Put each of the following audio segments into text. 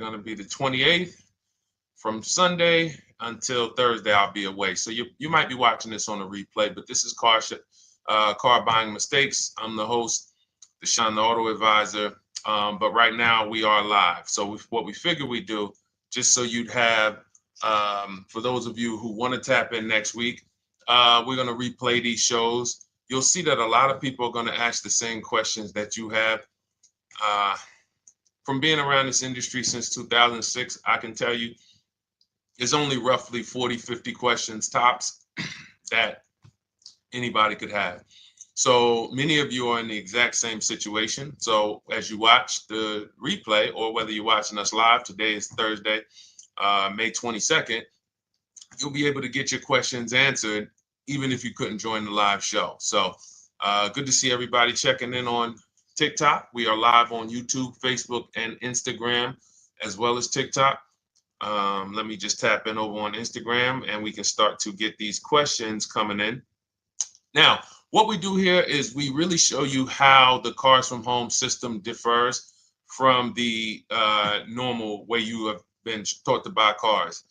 going to be the 28th. From Sunday until Thursday, I'll be away. So you might be watching this on a replay, but this is Car Buying Mistakes. I'm the host, Deshone the Auto Advisor. But right now we are live. So what we figured we'd do, just so you'd have, for those of you who want to tap in next week, we're going to replay these shows. You'll see that a lot of people are going to ask the same questions that you have. From being around this industry since 2006, I can tell you, there's only roughly 40, 50 questions tops that anybody could have. So many of you are in the exact same situation. So as you watch the replay, or whether you're watching us live, today is Thursday, May 22nd, you'll be able to get your questions answered, even if you couldn't join the live show. So good to see everybody checking in on TikTok. We are live on YouTube, Facebook, and Instagram, as well as TikTok. Let me just tap in over on Instagram and we can start to get these questions coming in. Now, what we do here is we really show you how the Cars from Home system differs from the normal way you have been taught to buy cars.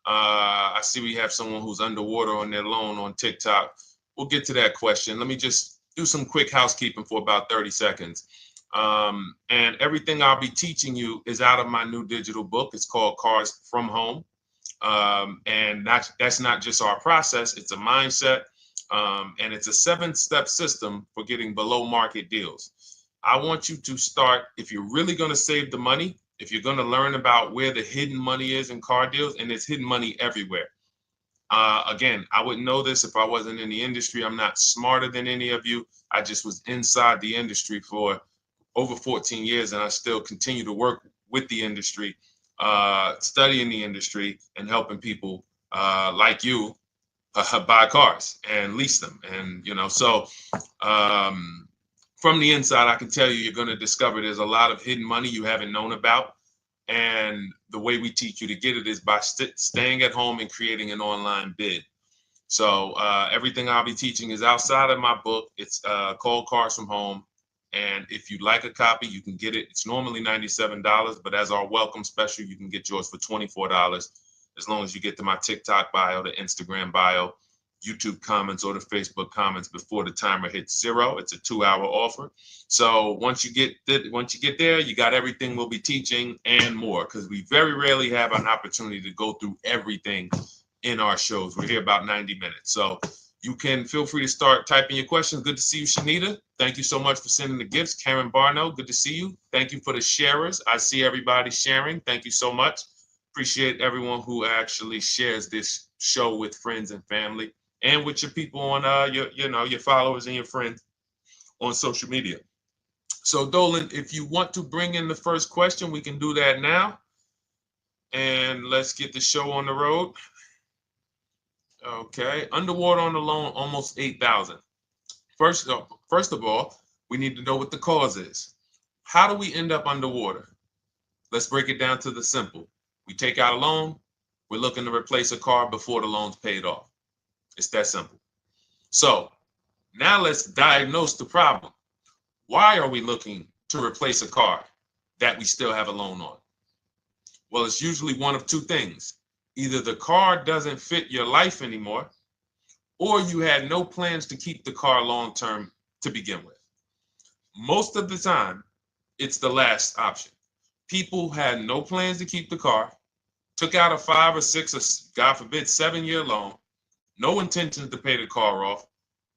I see we have someone who's underwater on their loan on TikTok. We'll get to that question. Let me just do some quick housekeeping for about 30 seconds. And everything I'll be teaching you is out of my new digital book. It's called Cars from Home. And that's not just our process, it's a mindset. And it's a 7-step system for getting below market deals. I want you to start, if you're really going to save the money, if you're going to learn about where the hidden money is in car deals, and there's hidden money everywhere. Again, I wouldn't know this if I wasn't in the industry. I'm not smarter than any of you. I just was inside the industry for over 14 years, and I still continue to work with the industry, studying the industry and helping people like you buy cars and lease them. And, so from the inside, I can tell you, you're going to discover there's a lot of hidden money you haven't known about. And the way we teach you to get it is by staying at home and creating an online bid. So everything I'll be teaching is outside of my book. It's called Cars from Home. And if you'd like a copy, you can get it. It's normally $97, but as our welcome special, you can get yours for $24, as long as you get to my TikTok bio, the Instagram bio, YouTube comments, or the Facebook comments before the timer hits 0. It's a 2-hour offer. So once you get there, you got everything we'll be teaching and more, because we very rarely have an opportunity to go through everything in our shows. We're here about 90 minutes. So you can feel free to start typing your questions. Good to see you, Shanita. Thank you so much for sending the gifts. Karen Barno, good to see you. Thank you for the sharers. I see everybody sharing. Thank you so much. Appreciate everyone who actually shares this show with friends and family, and with your people on your followers and your friends on social media. So Dolan, if you want to bring in the first question, we can do that now. And let's get the show on the road. Okay, underwater on the loan, almost 8,000. First of all, we need to know what the cause is. How do we end up underwater? Let's break it down to the simple. We take out a loan, we're looking to replace a car before the loan's paid off. It's that simple. So now let's diagnose the problem. Why are we looking to replace a car that we still have a loan on? Well, it's usually one of two things. Either the car doesn't fit your life anymore, or you had no plans to keep the car long-term to begin with. Most of the time, it's the last option. People had no plans to keep the car, took out a 5 or 6 or God forbid 7-year loan, no intention to pay the car off.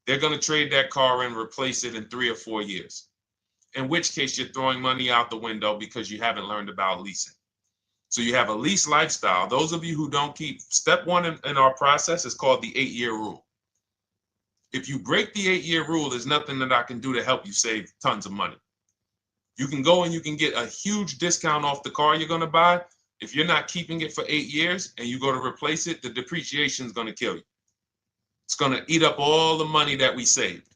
They're going to trade that car in, replace it in 3 or 4 years. In which case you're throwing money out the window because you haven't learned about leasing. So you have a lease lifestyle. Those of you who don't keep, step 1 in our process is called the 8-year rule. If you break the 8-year rule, there's nothing that I can do to help you save tons of money. You can go and you can get a huge discount off the car you're going to buy. If you're not keeping it for 8 years and you go to replace it, the depreciation is going to kill you. It's going to eat up all the money that we saved.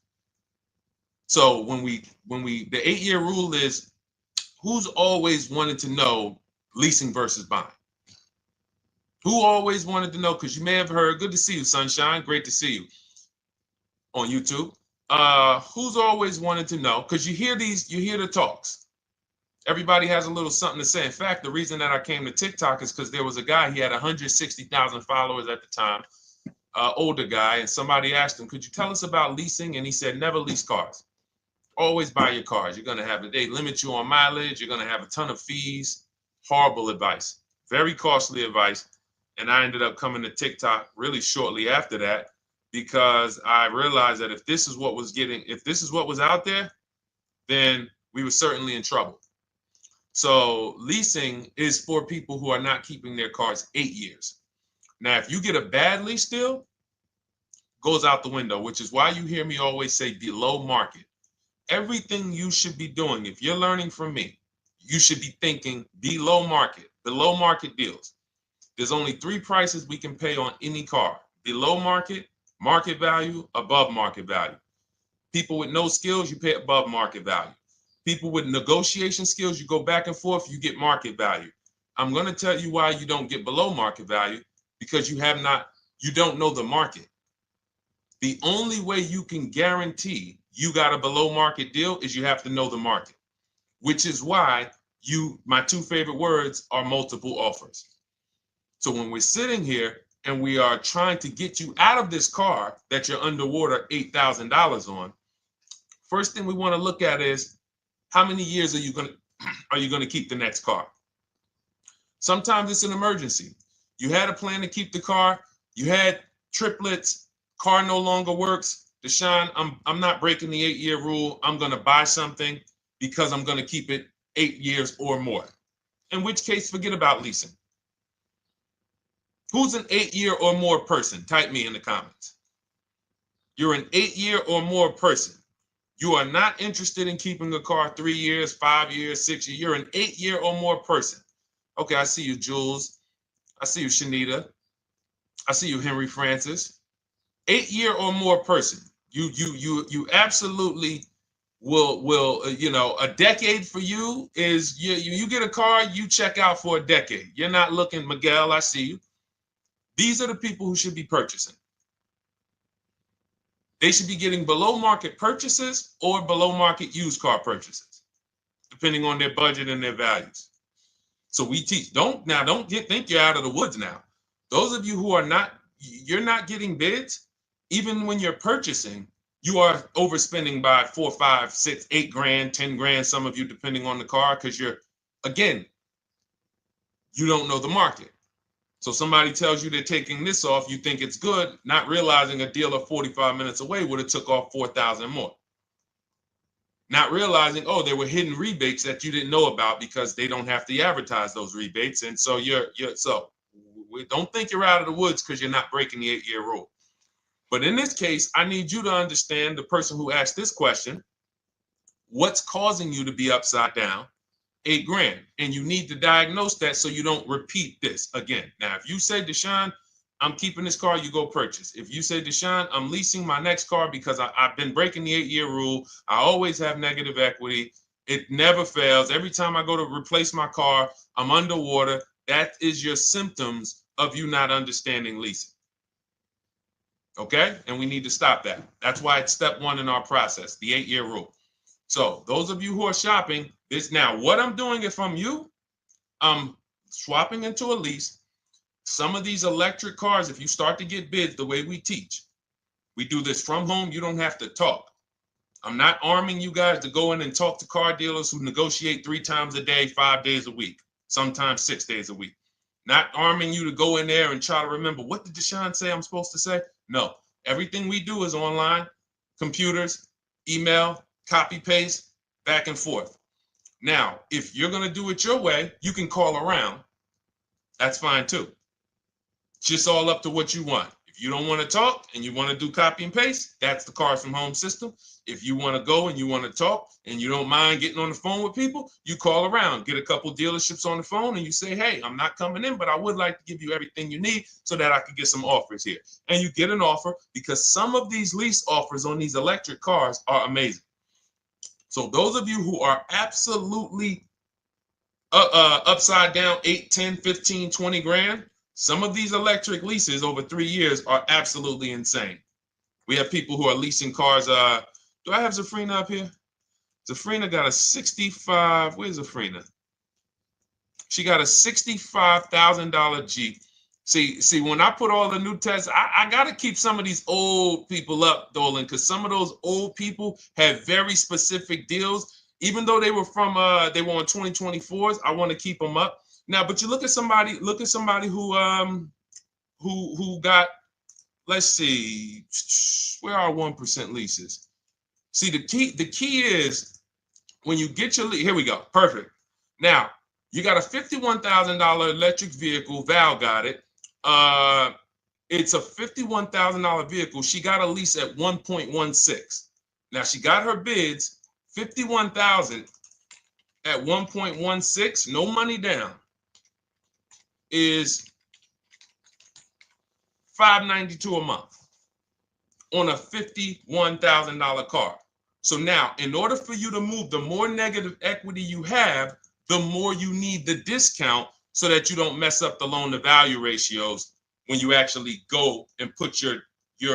So the 8-year rule is, who's always wanted to know leasing versus buying? Who always wanted to know? Because you may have heard, good to see you, Sunshine. Great to see you on YouTube. Who's always wanted to know? Because you hear the talks. Everybody has a little something to say. In fact, the reason that I came to TikTok is because there was a guy, he had 160,000 followers at the time, older guy, and somebody asked him, could you tell us about leasing? And he said, never lease cars. Always buy your cars. You're going to have, they limit you on mileage. You're going to have a ton of fees. Horrible advice. Very costly advice. And I ended up coming to TikTok really shortly after that because I realized that if this is what was out there, then we were certainly in trouble. So leasing is for people who are not keeping their cars 8 years. Now, if you get a bad lease deal, goes out the window, which is why you hear me always say below market. Everything you should be doing, if you're learning from me, you should be thinking below market deals. There's only 3 prices we can pay on any car: below market, market value, above market value. People with no skills, you pay above market value. People with negotiation skills, you go back and forth, you get market value. I'm going to tell you why you don't get below market value, because you don't know the market. The only way you can guarantee you got a below market deal is you have to know the market, which is why my 2 favorite words are multiple offers. So when we're sitting here and we are trying to get you out of this car that you're underwater $8,000 on, first thing we want to look at is how many years are you going to keep the next car? Sometimes it's an emergency. You had a plan to keep the car. You had triplets. Car no longer works. Deshone, I'm not breaking the 8-year rule. I'm going to buy something because I'm going to keep it 8 years or more. In which case, forget about leasing. Who's an 8-year or more person? Type me in the comments. You're an 8-year or more person. You are not interested in keeping a car 3 years, 5 years, 6 years. You're an 8-year or more person. Okay, I see you, Jules. I see you, Shanita. I see you, Henry Francis. 8-year or more person. You absolutely will a decade for you is you get a car, you check out for a decade. You're not looking, Miguel, I see you. These are the people who should be purchasing. They should be getting below market purchases or below market used car purchases, depending on their budget and their values. So we teach, think you're out of the woods now. Those of you who you're not getting bids, even when you're purchasing, you are overspending by 4, 5, 6, 8 grand, 10 grand, some of you, depending on the car, because you don't know the market. So somebody tells you they're taking this off, you think it's good, not realizing a dealer 45 minutes away would have took off 4,000 more. Not realizing, there were hidden rebates that you didn't know about because they don't have to advertise those rebates. And so we don't think you're out of the woods because you're not breaking the 8-year rule. But in this case, I need you to understand, the person who asked this question, what's causing you to be upside down 8 grand? And you need to diagnose that so you don't repeat this again. Now, if you say, Deshone, I'm keeping this car, you go purchase. If you say, Deshone, I'm leasing my next car because I've been breaking the 8-year rule. I always have negative equity. It never fails. Every time I go to replace my car, I'm underwater. That is your symptoms of you not understanding leasing. Okay? And we need to stop that. That's why it's step 1 in our process, the 8-year rule. So those of you who are shopping this now, what I'm doing, if I'm you, I'm swapping into a lease. Some of these electric cars, if you start to get bids the way we teach, we do this from home. You don't have to talk. I'm not arming you guys to go in and talk to car dealers who negotiate 3 times a day, 5 days a week, sometimes 6 days a week. Not arming you to go in there and try to remember, what did Deshone say I'm supposed to say? No, everything we do is online, computers, email, copy, paste, back and forth. Now, if you're going to do it your way, you can call around. That's fine too. It's just all up to what you want. If you don't want to talk and you want to do copy and paste, that's the Cars from Home system. If you want to go and you want to talk and you don't mind getting on the phone with people, you call around, get a couple dealerships on the phone, and you say, hey, I'm not coming in, but I would like to give you everything you need so that I could get some offers here. And you get an offer, because some of these lease offers on these electric cars are amazing. So those of you who are absolutely upside down 8, 10, 15, 20 grand, some of these electric leases over 3 years are absolutely insane. We have people who are leasing cars. Do I have Zafrina up here? Zafrina got a 65. Where's Zafrina? She got a $65,000 Jeep. See, when I put all the new tests, I got to keep some of these old people up, Dolan, because some of those old people have very specific deals. Even though they were on 2024s, I want to keep them up. Now, but you look at somebody who got, let's see, where are 1% leases? See, the key is when you get your lease, here we go, perfect. Now, you got a $51,000 electric vehicle, Val got it. It's a $51,000 vehicle. She got a lease at 1.16. Now she got her bids, 51,000 at 1.16, no money down, is $592 a month on a $51,000 car. So now, in order for you to move, the more negative equity you have, the more you need the discount so that you don't mess up the loan to value ratios when you actually go and put your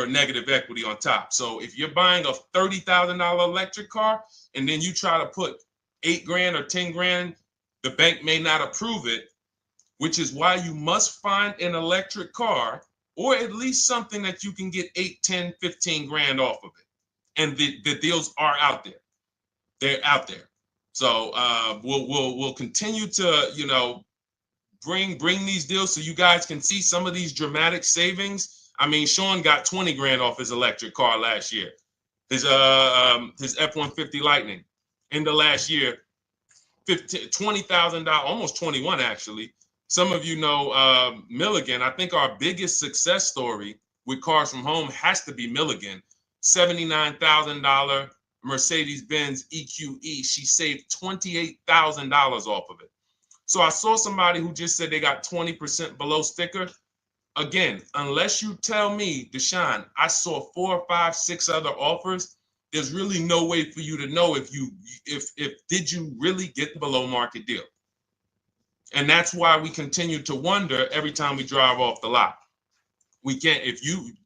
negative equity on top. So if you're buying a $30,000 electric car and then you try to put $8,000 or $10,000, the bank may not approve it, which is why you must find an electric car or at least something that you can get 8, 10, 15 grand off of it. And the deals are out there. They're out there. So we'll continue to, bring these deals so you guys can see some of these dramatic savings. I mean, Sean got 20 grand off his electric car last year. His F-150 Lightning in the last year, $20,000, almost 21 actually. Some of you know Milligan. I think our biggest success story with Cars from Home has to be Milligan. $79,000 Mercedes-Benz EQE. She saved $28,000 off of it. So I saw somebody who just said they got 20% below sticker. Again, unless you tell me, Deshone, I saw 4, 5, 6 other offers, there's really no way for you to know if did you really get the below market deal. And that's why we continue to wonder every time we drive off the lot. We can't,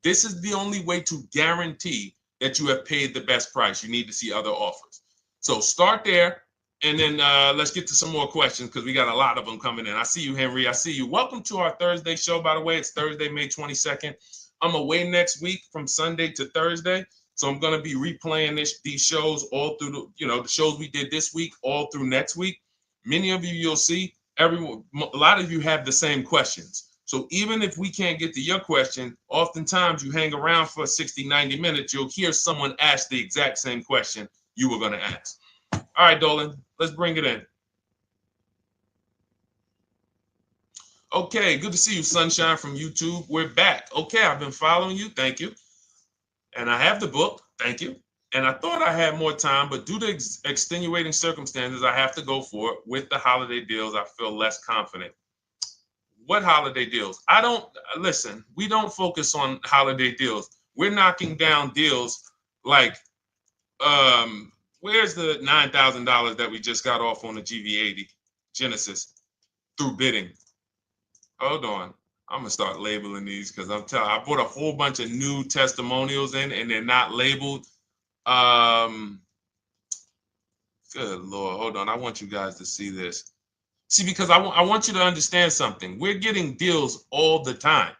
this is the only way to guarantee that you have paid the best price. You need to see other offers. So start there. And then let's get to some more questions because we got a lot of them coming in. I see you, Henry. I see you. Welcome to our Thursday show, by the way. It's Thursday, May 22nd. I'm away next week from Sunday to Thursday. So I'm going to be replaying these shows all through, the shows we did this week, all through next week. Many of you, you'll see, a lot of you have the same questions. So even if we can't get to your question, oftentimes you hang around for 60, 90 minutes, you'll hear someone ask the exact same question you were going to ask. All right, Dolan, let's bring it in. Okay, good to see you, Sunshine from YouTube. We're back. Okay, I've been following you. Thank you. And I have the book. Thank you. And I thought I had more time, but due to extenuating circumstances, I have to go for it. With the holiday deals, I feel less confident. What holiday deals? Listen, we don't focus on holiday deals. We're knocking down deals like, where's the $9,000 that we just got off on the GV80 Genesis through bidding? Hold on. I'm going to start labeling these because I bought a whole bunch of new testimonials in and they're not labeled. Good Lord. Hold on. I want you guys to see this. See, because I want you to understand something. We're getting deals all the time.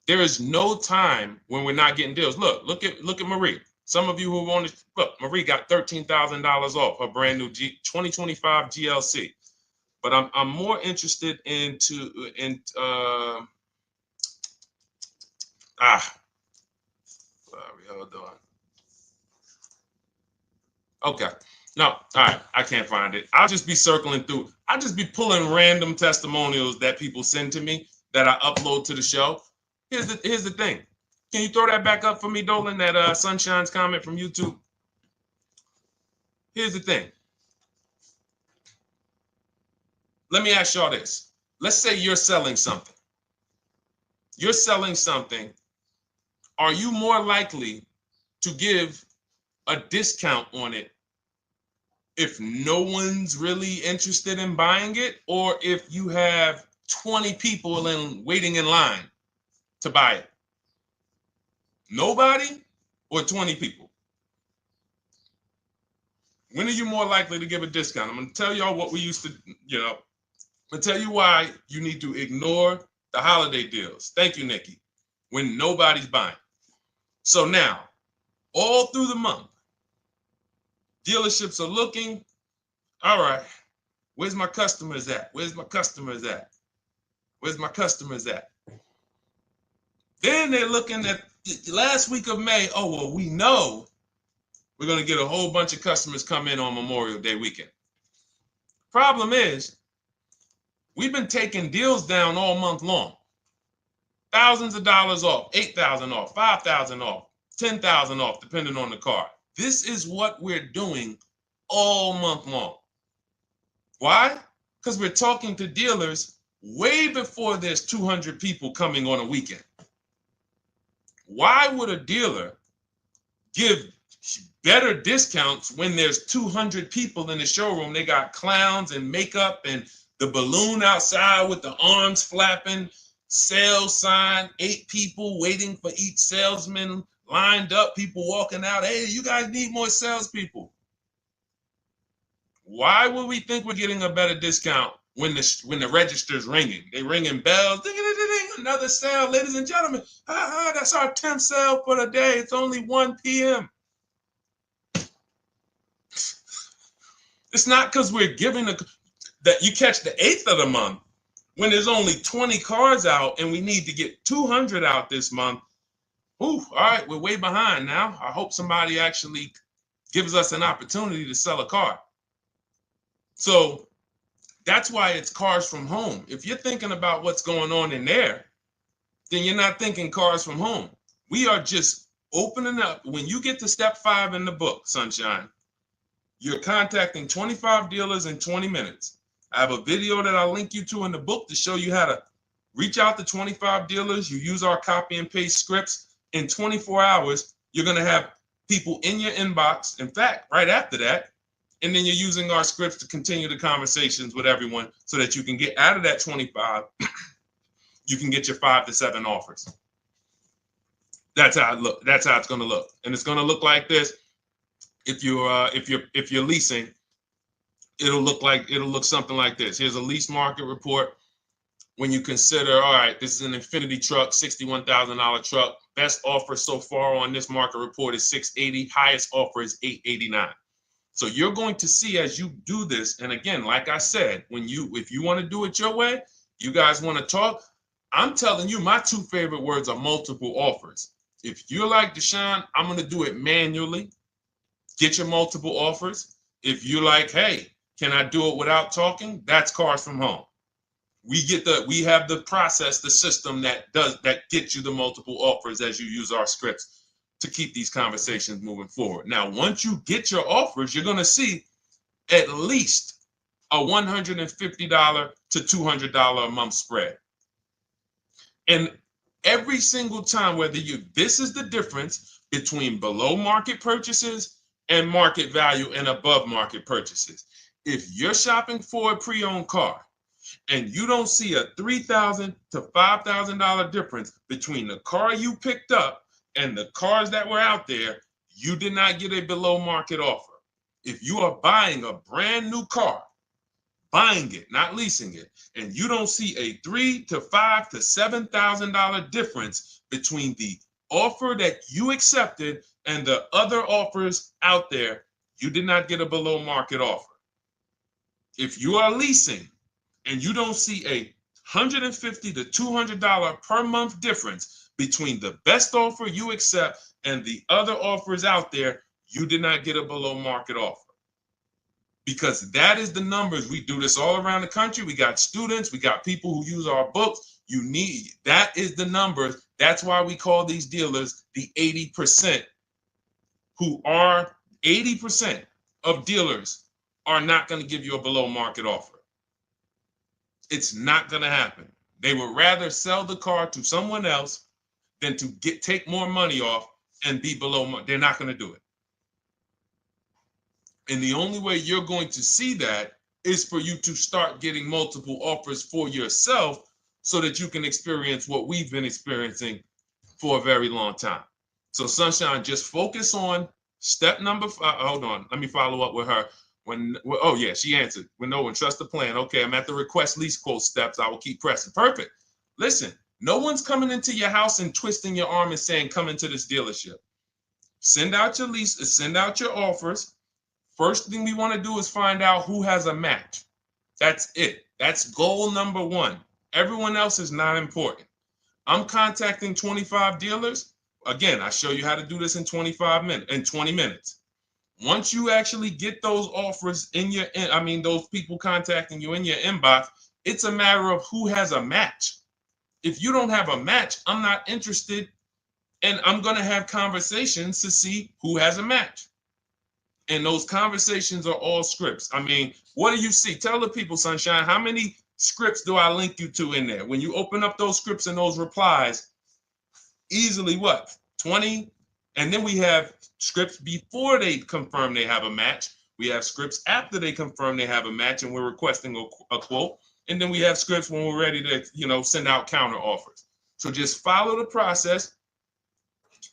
There is no time when we're not getting deals. Look at Marie. Some of you who want to look, Marie got $13,000 off her brand new 2025 GLC. But I'm more interested sorry, hold on. Okay. No, all right. I can't find it. I'll just be circling through. I'll just be pulling random testimonials that people send to me that I upload to the show. Here's the thing. Can you throw that back up for me, Dolan? That Sunshine's comment from YouTube. Here's the thing. Let me ask y'all this. Let's say you're selling something. You're selling something. Are you more likely to give a discount on it if no one's really interested in buying it, or if you have 20 people waiting in line to buy it? Nobody or 20 people? When are you more likely to give a discount? I'm going to tell y'all what we used to, I'm going to tell you why you need to ignore the holiday deals. Thank you, Nikki. When nobody's buying. So now, all through the month, dealerships are looking, all right, where's my customers at? Where's my customers at? Where's my customers at? Then they're looking at the last week of May. Oh, well, we know we're going to get a whole bunch of customers come in on Memorial Day weekend. Problem is, we've been taking deals down all month long. Thousands of dollars off, $8,000 off, $5,000 off, $10,000 off, depending on the car. This is what we're doing all month long. Why? Because we're talking to dealers way before there's 200 people coming on a weekend. Why would a dealer give better discounts when there's 200 people in the showroom? They got clowns and makeup and the balloon outside with the arms flapping, sales sign, 8 people waiting for each salesman lined up, people walking out. Hey, you guys need more salespeople. Why would we think we're getting a better discount when the register's ringing? They ringing bells, ding, ding, ding, ding, another sale, ladies and gentlemen. That's our 10th sale for the day. It's only 1 p.m. It's not because we're giving that you catch the 8th of the month when there's only 20 cars out and we need to get 200 out this month. Ooh, all right, we're way behind now. I hope somebody actually gives us an opportunity to sell a car. So that's why it's cars from home. If you're thinking about what's going on in there, then you're not thinking cars from home. We are just opening up. When you get to step 5 in the book, Sunshine, you're contacting 25 dealers in 20 minutes. I have a video that I'll link you to in the book to show you how to reach out to 25 dealers. You use our copy and paste scripts. In 24 hours, you're going to have people in your inbox. In fact, right after that, and then you're using our scripts to continue the conversations with everyone so that you can get out of that 25, you can get your 5 to 7 offers. That's how it look. That's how it's going to look. And it's going to look like this. If you're leasing, it'll look something like this. Here's a lease market report. When you consider, all right, this is an Infinity truck, $61,000 truck. Best offer so far on this market report is $680. Highest offer is $889. So you're going to see as you do this, and again, like I said, if you want to do it your way, you guys want to talk, I'm telling you, my 2 favorite words are multiple offers. If you're like Deshone, I'm going to do it manually. Get your multiple offers. If you're like, hey, can I do it without talking? That's cars from home. We have the process, the system that gets you the multiple offers as you use our scripts to keep these conversations moving forward. Now, once you get your offers, you're going to see at least a $150 to $200 a month spread. And every single time, this is the difference between below market purchases and market value and above market purchases. If you're shopping for a pre-owned car and you don't see a $3,000 to $5,000 difference between the car you picked up and the cars that were out there, you did not get a below market offer. If you are buying a brand new car, buying it, not leasing it, and you don't see a $3,000 to $5,000 to $7,000 difference between the offer that you accepted and the other offers out there, you did not get a below market offer. If you are leasing and you don't see a $150 to $200 per month difference between the best offer you accept and the other offers out there, you did not get a below market offer. Because that is the numbers. We do this all around the country. We got students, we got people who use our books. That is the numbers. That's why we call these dealers the 80%, who are 80% of dealers are not going to give you a below market offer. It's not going to happen. They would rather sell the car to someone else than to take more money off and be below. They're not going to do it. And the only way you're going to see that is for you to start getting multiple offers for yourself so that you can experience what we've been experiencing for a very long time. So Sunshine, just focus on Step number 5, hold on, let me follow up with her. Oh yeah, she answered. When trust the plan. Okay, I'm at the request lease quote steps. I will keep pressing. Perfect. Listen, no one's coming into your house and twisting your arm and saying, come into this dealership. Send out your leases, send out your offers. First thing we want to do is find out who has a match. That's it. That's goal number 1. Everyone else is not important. I'm contacting 25 dealers. Again, I show you how to do this in 20 minutes. Once you actually get those offers those people contacting you in your inbox, it's a matter of who has a match. If you don't have a match, I'm not interested, and I'm going to have conversations to see who has a match. And those conversations are all scripts. I mean, what do you see? Tell the people, Sunshine, how many scripts do I link you to in there? When you open up those scripts and those replies, easily what? 20? And then we have scripts before they confirm they have a match. We have scripts after they confirm they have a match and we're requesting a quote. And then we have scripts when we're ready to, send out counter offers. So just follow the process.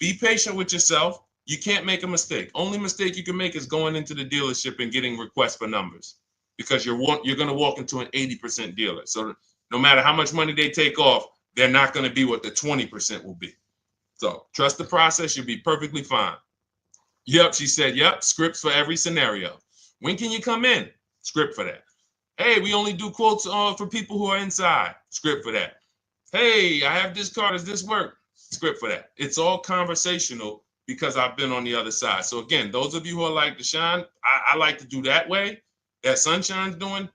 Be patient with yourself. You can't make a mistake. Only mistake you can make is going into the dealership and getting requests for numbers, because you're going to walk into an 80% dealer. So no matter how much money they take off, they're not going to be what the 20% will be. So trust the process. You'll be perfectly fine. Yep, she said, yep, scripts for every scenario. When can you come in? Script for that. Hey, we only do quotes for people who are inside. Script for that. Hey, I have this car. Does this work? Script for that. It's all conversational because I've been on the other side. So again, those of you who are like Deshone, I like to do that way, that Sunshine's doing.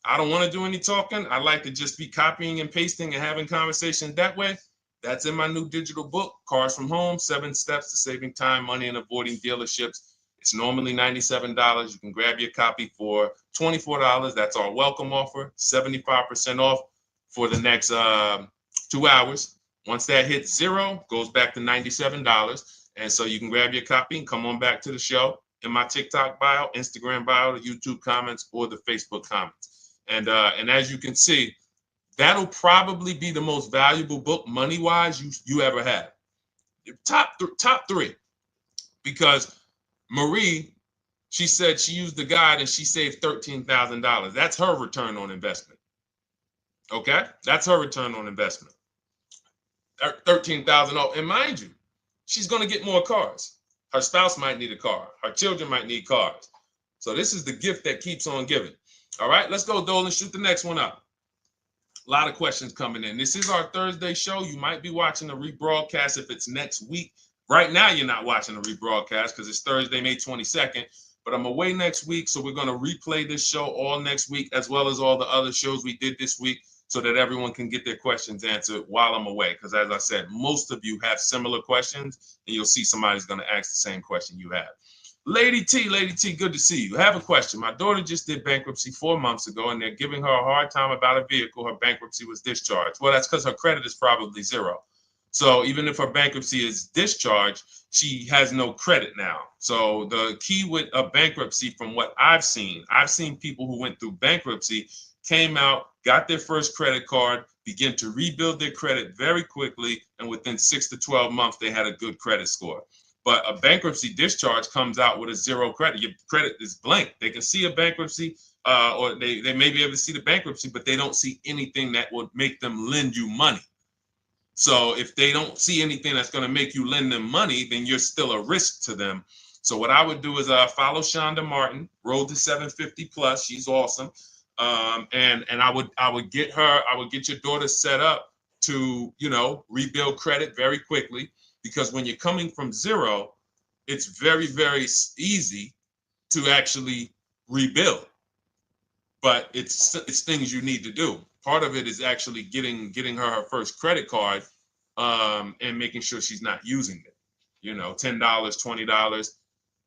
I don't want to do any talking. I like to just be copying and pasting and having conversations that way. That's in my new digital book, Cars from Home, 7 Steps to Saving Time, Money, and Avoiding Dealerships. It's normally $97. You can grab your copy for $24. That's our welcome offer, 75% off for the next 2 hours. Once that hits 0, goes back to $97. And so you can grab your copy and come on back to the show in my TikTok bio, Instagram bio, the YouTube comments, or the Facebook comments. And as you can see, that'll probably be the most valuable book money-wise you ever have. Top 3. Because Marie, she said she used the guide and she saved $13,000. That's her return on investment. Okay? That's her return on investment. $13,000. And mind you, she's going to get more cars. Her spouse might need a car. Her children might need cars. So this is the gift that keeps on giving. All right, let's go, Dolan. Shoot the next one up. A lot of questions coming in. This is our Thursday show. You might be watching a rebroadcast if it's next week. Right now, you're not watching a rebroadcast because it's Thursday, May 22nd. But I'm away next week, so we're going to replay this show all next week, as well as all the other shows we did this week, so that everyone can get their questions answered while I'm away. Because as I said, most of you have similar questions, and you'll see somebody's going to ask the same question you have. Lady T, good to see you. I have a question. My daughter just did bankruptcy 4 months ago, and they're giving her a hard time about a vehicle. Her bankruptcy was discharged. Well, that's because her credit is probably 0. So even if her bankruptcy is discharged, she has no credit now. So the key with a bankruptcy, from what I've seen people who went through bankruptcy, came out, got their first credit card, began to rebuild their credit very quickly, and within 6 to 12 months, they had a good credit score. But a bankruptcy discharge comes out with a 0 credit. Your credit is blank. They can see a bankruptcy, or they may be able to see the bankruptcy, but they don't see anything that would make them lend you money. So if they don't see anything that's going to make you lend them money, then you're still a risk to them. So what I would do is follow Shonda Martin, Road to 750 Plus. She's awesome. And I would get your daughter set up to, rebuild credit very quickly, because when you're coming from 0, it's very, very easy to actually rebuild. But it's things you need to do. Part of it is actually getting her first credit card, and making sure she's not using it. $10, $20.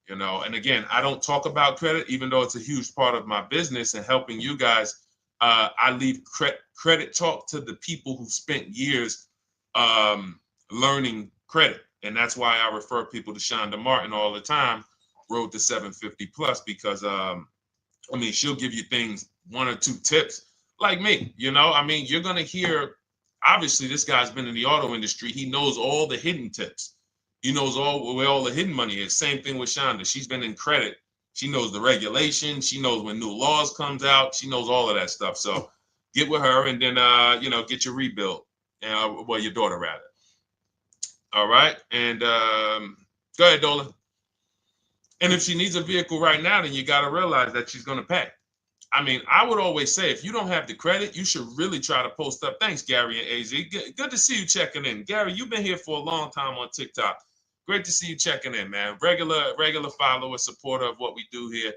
And again, I don't talk about credit, even though it's a huge part of my business and helping you guys. I leave credit talk to the people who spent years learning credit. And that's why I refer people to Shonda Martin all the time, Road to 750 Plus, because she'll give you things, 1 or 2 tips, like me. You're going to hear, obviously this guy's been in the auto industry. He knows all the hidden tips. He knows where all the hidden money is. Same thing with Shonda. She's been in credit. She knows the regulation. She knows when new laws comes out. She knows all of that stuff. So get with her and then, get your rebuild. Well, your daughter rather. All right. And go ahead, Dola. And if she needs a vehicle right now, then you got to realize that she's going to pay. I mean, I would always say, if you don't have the credit, you should really try to post up. Thanks, Gary and AZ. Good to see you checking in. Gary, you've been here for a long time on TikTok. Great to see you checking in, man. Regular follower, supporter of what we do here.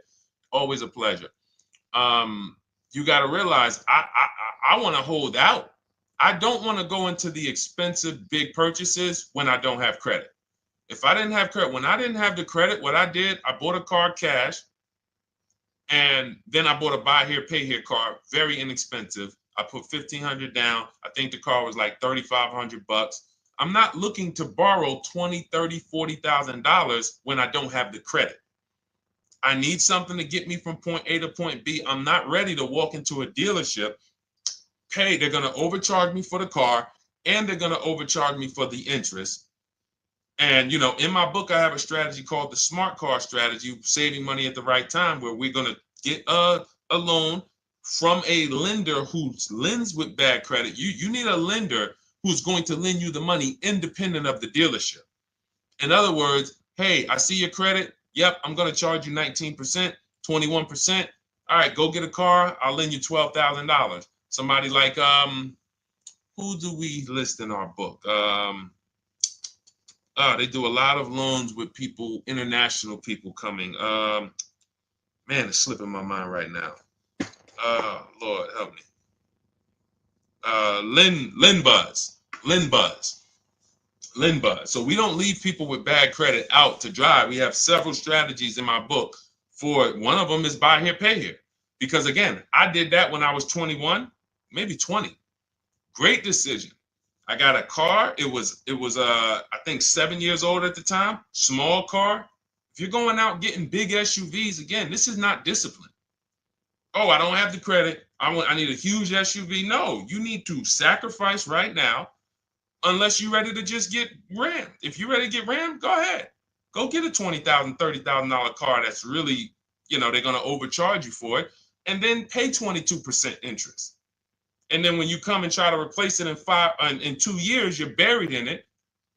Always a pleasure. You got to realize, I want to hold out. I don't want to go into the expensive big purchases when I don't have credit. If I didn't have credit, when I didn't have the credit, what I did, I bought a car cash, and then I bought a buy here, pay here car, very inexpensive. I put $1,500 down. I think the car was like $3,500. I'm not looking to borrow $20,000, $30,000, $40,000 when I don't have the credit. I need something to get me from point A to point B. I'm not ready to walk into a dealership, pay. They're going to overcharge me for the car, and they're going to overcharge me for the interest. And, in my book, I have a strategy called the smart car strategy, saving money at the right time, where we're going to get a loan from a lender who lends with bad credit. You need a lender who's going to lend you the money independent of the dealership. In other words, hey, I see your credit. Yep, I'm going to charge you 19%, 21%. All right, go get a car. I'll lend you $12,000. Somebody like, who do we list in our book? They do a lot of loans with people, international people coming. Man, it's slipping my mind right now. Lord, help me. Linbuzz. So we don't leave people with bad credit out to dry. We have several strategies in my book for it. One of them is buy here, pay here. Because again, I did that when I was 21, maybe 20. Great decision. I got a car. It was I think 7 years old at the time. Small car. If you're going out getting big SUVs, again, this is not discipline. Oh, I don't have the credit. I need a huge SUV. No, you need to sacrifice right now, unless you're ready to just get rammed. If you're ready to get rammed, go ahead. Go get a $20,000, $30,000 car that's really, they're going to overcharge you for it, and then pay 22% interest. And then when you come and try to replace it in 2 years, you're buried in it.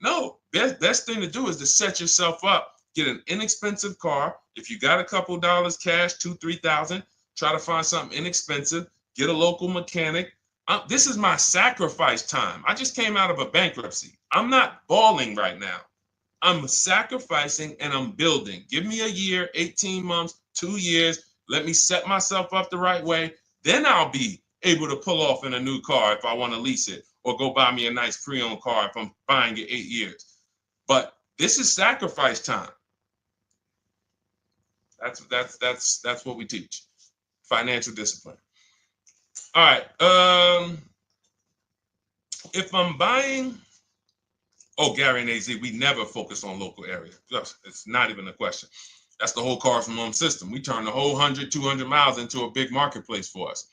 No, best thing to do is to set yourself up. Get an inexpensive car. If you got a couple dollars cash, $2,000, $3,000, try to find something inexpensive. Get a local mechanic. This is my sacrifice time. I just came out of a bankruptcy. I'm not balling right now. I'm sacrificing and I'm building. Give me a year, 18 months, 2 years. Let me set myself up the right way. Then I'll be able to pull off in a new car if I want to lease it, or go buy me a nice pre-owned car if I'm buying it 8 years. But this is sacrifice time. That's what we teach. Financial discipline. All right. If I'm buying, Gary and AZ, we never focus on local area. It's not even a question. That's the whole Cars from Home system. We turn the whole 100, 200 miles into a big marketplace for us.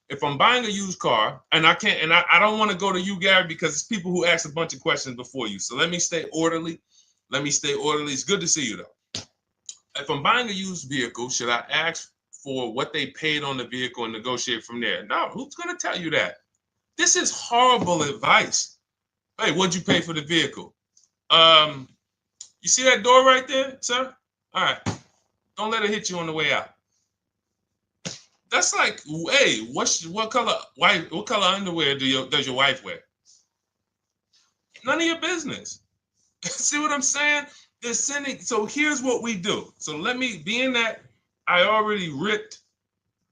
If I'm buying a used car, and I can't, and I don't want to go to you, Gary, because it's people who ask a bunch of questions before you. So let me stay orderly. It's good to see you, though. If I'm buying a used vehicle, should I ask for what they paid on the vehicle and negotiate from there? No, who's going to tell you that? This is horrible advice. Hey, what'd you pay for the vehicle? You see that door right there, sir? All right. Don't let it hit you on the way out. That's like, hey, what color underwear does your wife wear? None of your business. See what I'm saying? They're sending. So here's what we do. So let me, being that I already ripped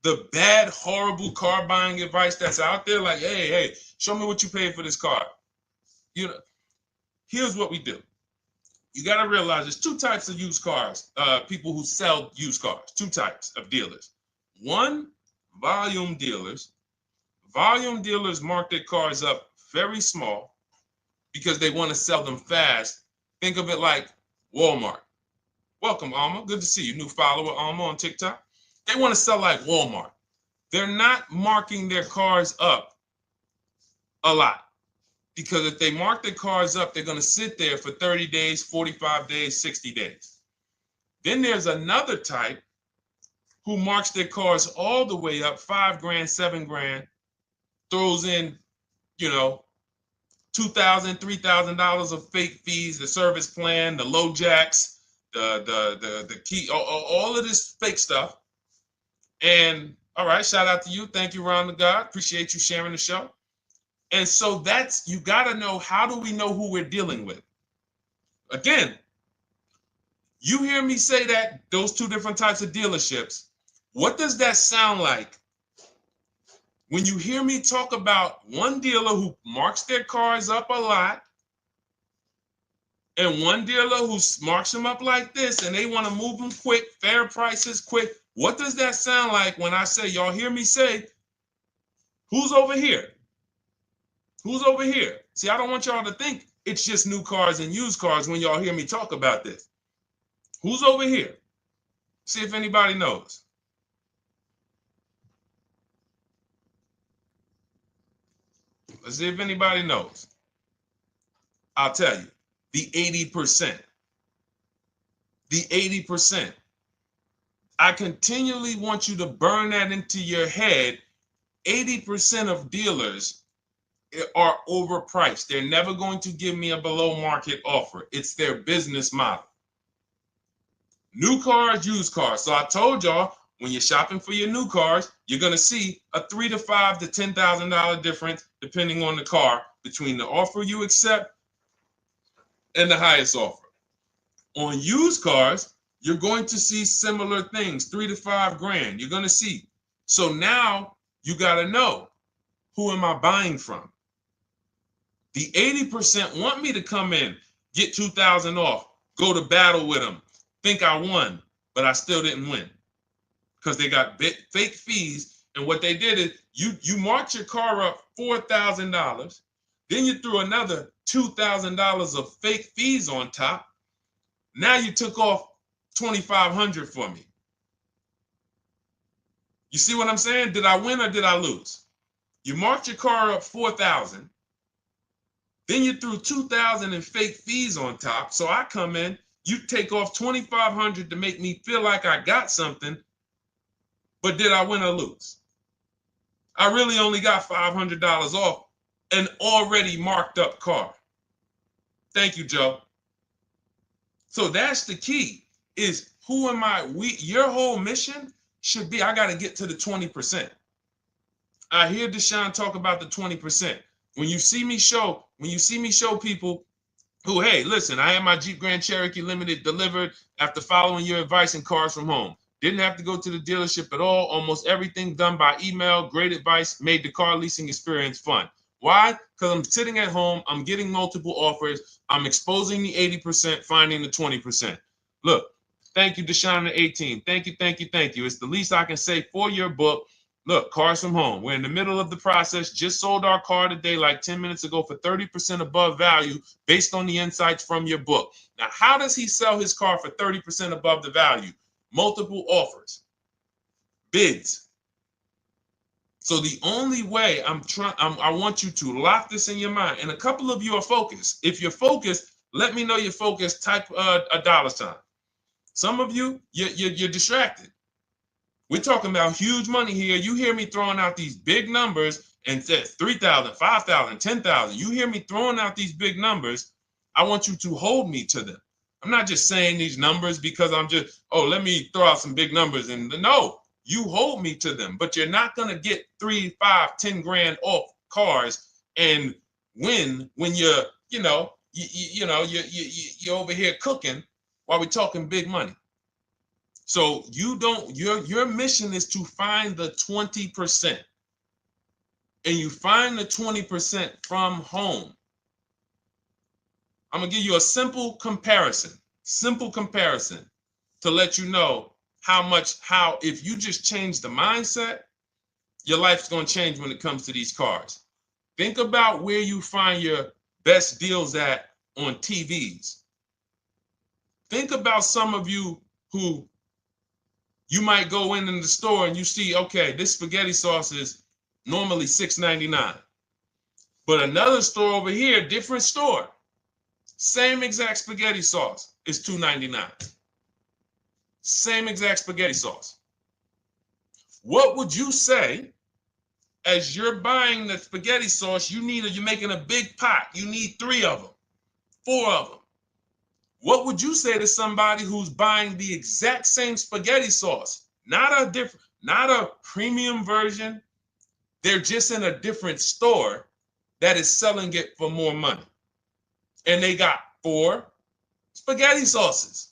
the bad, horrible car buying advice that's out there, like, hey, show me what you paid for this car. Here's what we do. You got to realize there's two types of used cars, people who sell used cars, two types of dealers. One, volume dealers. Volume dealers mark their cars up very small because they want to sell them fast. Think of it like Walmart. Welcome, Alma. Good to see you. New follower, Alma, on TikTok. They want to sell like Walmart. They're not marking their cars up a lot. Because if they mark their cars up, they're going to sit there for 30 days, 45 days, 60 days. Then there's another type who marks their cars all the way up, 5 grand, 7 grand, throws in, you know, $2,000, $3,000 of fake fees, the service plan, the low jacks, the key, all of this fake stuff. And all right, shout out to you. Thank you, Ron the God. Appreciate you sharing the show. And so that's, you got to know, how do we know who we're dealing with? Again, you hear me say that, those two different types of dealerships. What does that sound like when you hear me talk about one dealer who marks their cars up a lot and one dealer who marks them up like this and they want to move them quick, fair prices, quick? What does that sound like when I say, y'all hear me say, who's over here? Who's over here? See, I don't want y'all to think it's just new cars and used cars when y'all hear me talk about this. Who's over here? See if anybody knows. Let's see if anybody knows. I'll tell you, the 80%. The 80%. I continually want you to burn that into your head. 80% of dealers are overpriced. They're never going to give me a below market offer. It's their business model. New cars, used cars. So I told y'all, when you're shopping for your new cars, you're going to see a $3,000 to $5,000 to $10,000 difference, depending on the car, between the offer you accept and the highest offer. On used cars, you're going to see similar things, 3 to 5 grand. You're going to see. So now you got to know, who am I buying from? The 80% want me to come in, get 2,000 off, go to battle with them, think I won, but I still didn't win because they got fake fees. And what they did is you marked your car up $4,000, then you threw another $2,000 of fake fees on top. Now you took off $2,500 for me. You see what I'm saying? Did I win or did I lose? You marked your car up $4,000. Then you threw $2,000 in fake fees on top. So I come in, you take off $2,500 to make me feel like I got something. But did I win or lose? I really only got $500 off an already marked up car. Thank you, Joe. So that's the key, is who am I? Your whole mission should be, I got to get to the 20%. I hear Deshone talk about the 20%. When you see me show people who, hey, listen, I had my Jeep Grand Cherokee Limited delivered after following your advice and cars from home. Didn't have to go to the dealership at all. Almost everything done by email. Great advice. Made the car leasing experience fun. Why? Because I'm sitting at home. I'm getting multiple offers. I'm exposing the 80%, finding the 20%. Look, thank you, Deshone the 18. Thank you, thank you, thank you. It's the least I can say for your book. Look, cars from home. We're in the middle of the process. Just sold our car today, like 10 minutes ago, for 30% above value based on the insights from your book. Now, how does he sell his car for 30% above the value? Multiple offers, bids. So the only way I want you to lock this in your mind. And a couple of you are focused. If you're focused, let me know you're focused. Type a $sign. Some of you, you're distracted. We're talking about huge money here. You hear me throwing out these big numbers and says 3,000, 5,000, 10,000. You hear me throwing out these big numbers. I want you to hold me to them. I'm not just saying these numbers because I'm just, oh, let me throw out some big numbers. And no, you hold me to them, but you're not going to get 3, 5, 10 grand off cars and win when you're over here cooking while we're talking big money. So your mission is to find the 20%. And you find the 20% from home. I'm going to give you a simple comparison to let you know how if you just change the mindset, your life's going to change when it comes to these cars. Think about where you find your best deals at on TVs. Think about some of you who you might go in the store and you see, okay, this spaghetti sauce is normally $6.99. But another store over here, different store, same exact spaghetti sauce is $2.99. Same exact spaghetti sauce. What would you say as you're buying the spaghetti sauce? You're making a big pot. You need 3 of them, 4 of them. What would you say to somebody who's buying the exact same spaghetti sauce? Not a premium version. They're just in a different store that is selling it for more money. And they got 4 spaghetti sauces,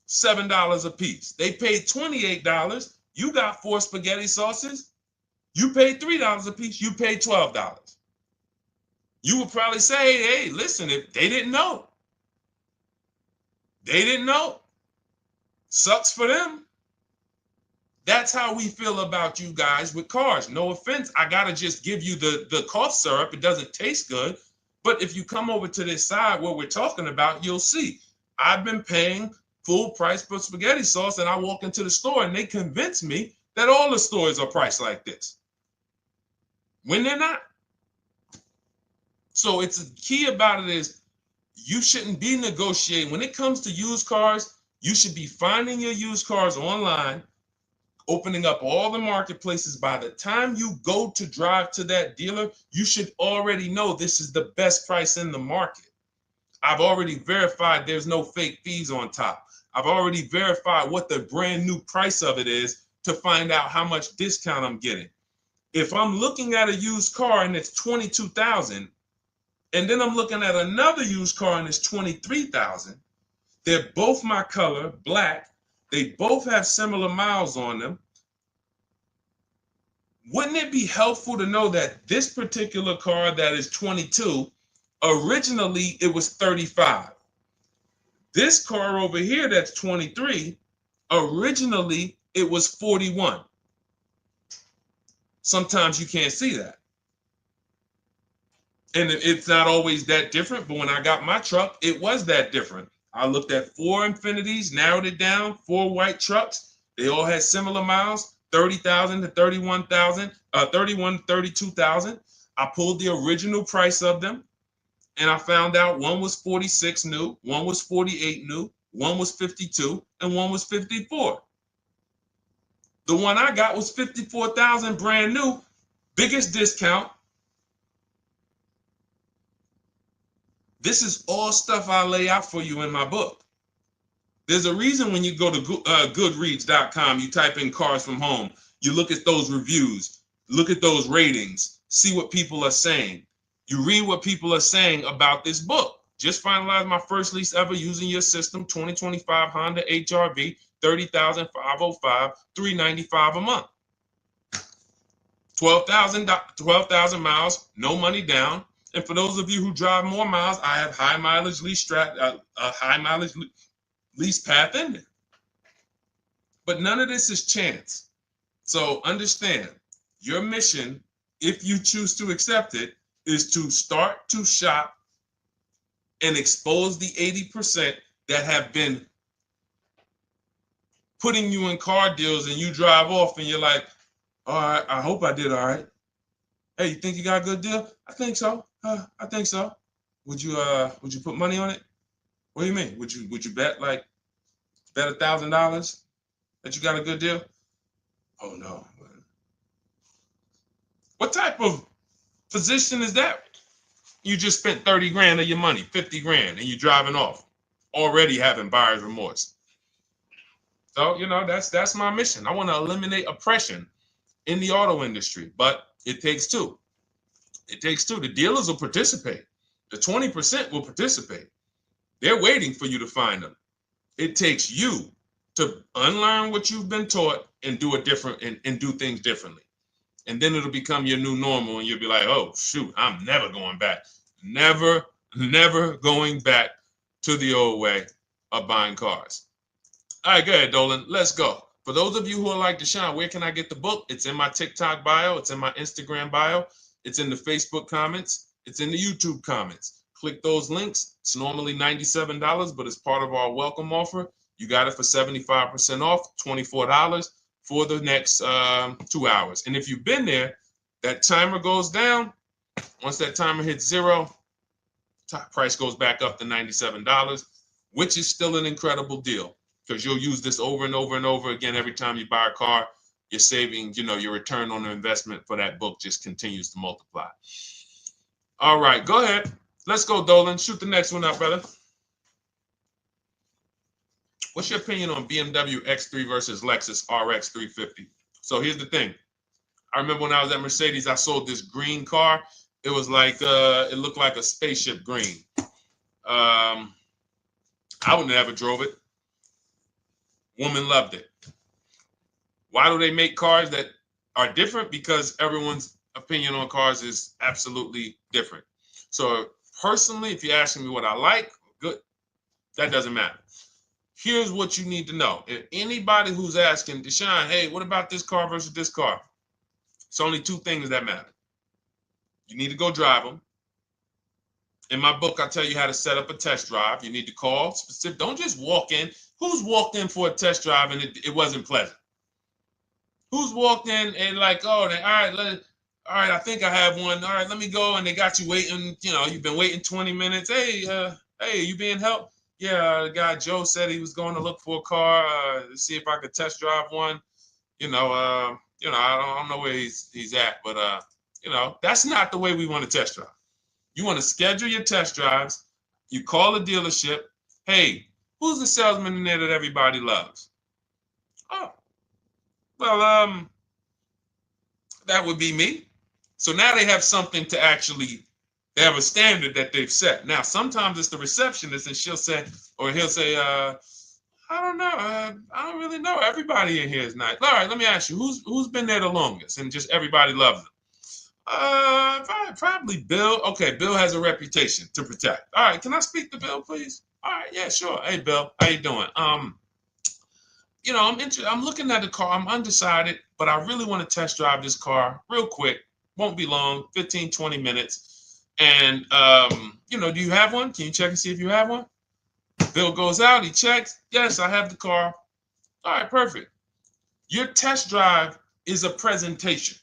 $7 a piece. They paid $28. You got 4 spaghetti sauces. You paid $3 a piece. You paid $12. You would probably say, hey, listen, if they didn't know. They didn't know. Sucks for them. That's how we feel about you guys with cars. No offense. I got to just give you the cough syrup. It doesn't taste good. But if you come over to this side where we're talking about, you'll see. I've been paying full price for spaghetti sauce, and I walk into the store and they convince me that all the stores are priced like this, when they're not. So it's the key about it is you shouldn't be negotiating. When it comes to used cars, you should be finding your used cars online, opening up all the marketplaces. By the time you go to drive to that dealer, you should already know this is the best price in the market. I've already verified there's no fake fees on top. I've already verified what the brand new price of it is to find out how much discount I'm getting. If I'm looking at a used car and it's $22,000, and then I'm looking at another used car and it's $23,000, they're both my color, black. They both have similar miles on them. Wouldn't it be helpful to know that this particular car that is 22, originally it was 35. This car over here that's 23, originally it was 41. Sometimes you can't see that. And it's not always that different, but when I got my truck, it was that different. I looked at 4 Infinities, narrowed it down, 4 white trucks. They all had similar miles, 30,000 to 31,000, 31, 32,000. I pulled the original price of them, and I found out one was 46 new, one was 48 new, one was 52, and one was 54. The one I got was 54,000 brand new, biggest discount. This is all stuff I lay out for you in my book. There's a reason when you go to Goodreads.com, you type in cars from home, you look at those reviews, look at those ratings, see what people are saying. You read what people are saying about this book. Just finalized my first lease ever using your system, 2025 Honda HR-V, 30,505, $395 a month. 12,000 miles, no money down. And for those of you who drive more miles, I have high mileage lease lease path in there. But none of this is chance. So understand, your mission, if you choose to accept it, is to start to shop and expose the 80% that have been putting you in car deals, and you drive off and you're like, all right, I hope I did all right. Hey, you think you got a good deal? I think so. I think so. Would you put money on it? What do you mean? Would you bet $1,000 that you got a good deal? Oh no. What type of position is that? You just spent 30 grand of your money, 50 grand, and you're driving off, already having buyer's remorse. So, that's my mission. I want to eliminate oppression in the auto industry, but it takes two. It takes two. The dealers will participate. The 20% will participate. They're waiting for you to find them. It takes you to unlearn what you've been taught and do it different and do things differently. And then it'll become your new normal, and you'll be like, oh, shoot, I'm never going back. Never going back to the old way of buying cars. All right, go ahead, Dolan. Let's go. For those of you who are like Deshone, where can I get the book? It's in my TikTok bio. It's in my Instagram bio. It's in the Facebook comments. It's in the YouTube comments. Click those links. It's normally $97, but it's part of our welcome offer. You got it for 75% off, $24 for the next 2 hours. And if you've been there, that timer goes down. Once that timer hits 0, top price goes back up to $97, which is still an incredible deal because you'll use this over and over and over again every time you buy a car. You're saving, your return on the investment for that book just continues to multiply. All right, go ahead. Let's go, Dolan. Shoot the next one up, brother. What's your opinion on BMW X3 versus Lexus RX 350? So here's the thing. I remember when I was at Mercedes, I sold this green car. It was like, it looked like a spaceship green. I would never drove it. Woman loved it. Why do they make cars that are different? Because everyone's opinion on cars is absolutely different. So personally, if you're asking me what I like, good, that doesn't matter. Here's what you need to know. If anybody who's asking, Deshone, hey, what about this car versus this car? It's only two things that matter. You need to go drive them. In my book, I tell you how to set up a test drive. You need to call specific. Don't just walk in. Who's walked in for a test drive and it wasn't pleasant? Who's walked in and like, oh, all right, I think I have one. All right, let me go. And they got you waiting. You've been waiting 20 minutes. Hey, you being helped? Yeah, the guy Joe said he was going to look for a car to see if I could test drive one. I don't know where he's at, but that's not the way we want to test drive. You want to schedule your test drives. You call the dealership. Hey, who's the salesman in there that everybody loves? Oh, well, that would be me. So now they have something to actually, they have a standard that they've set. Now, sometimes it's the receptionist and he'll say, I don't know. I don't really know. Everybody in here is nice. All right, let me ask you, who's been there the longest? And just everybody loves them. Probably Bill. Okay, Bill has a reputation to protect. All right, can I speak to Bill, please? All right, yeah, sure. Hey, Bill, how you doing? I'm looking at the car. I'm undecided, but I really want to test drive this car real quick. Won't be long, 15, 20 minutes. And do you have one? Can you check and see if you have one? Bill goes out, he checks. Yes, I have the car. All right, perfect. Your test drive is a presentation.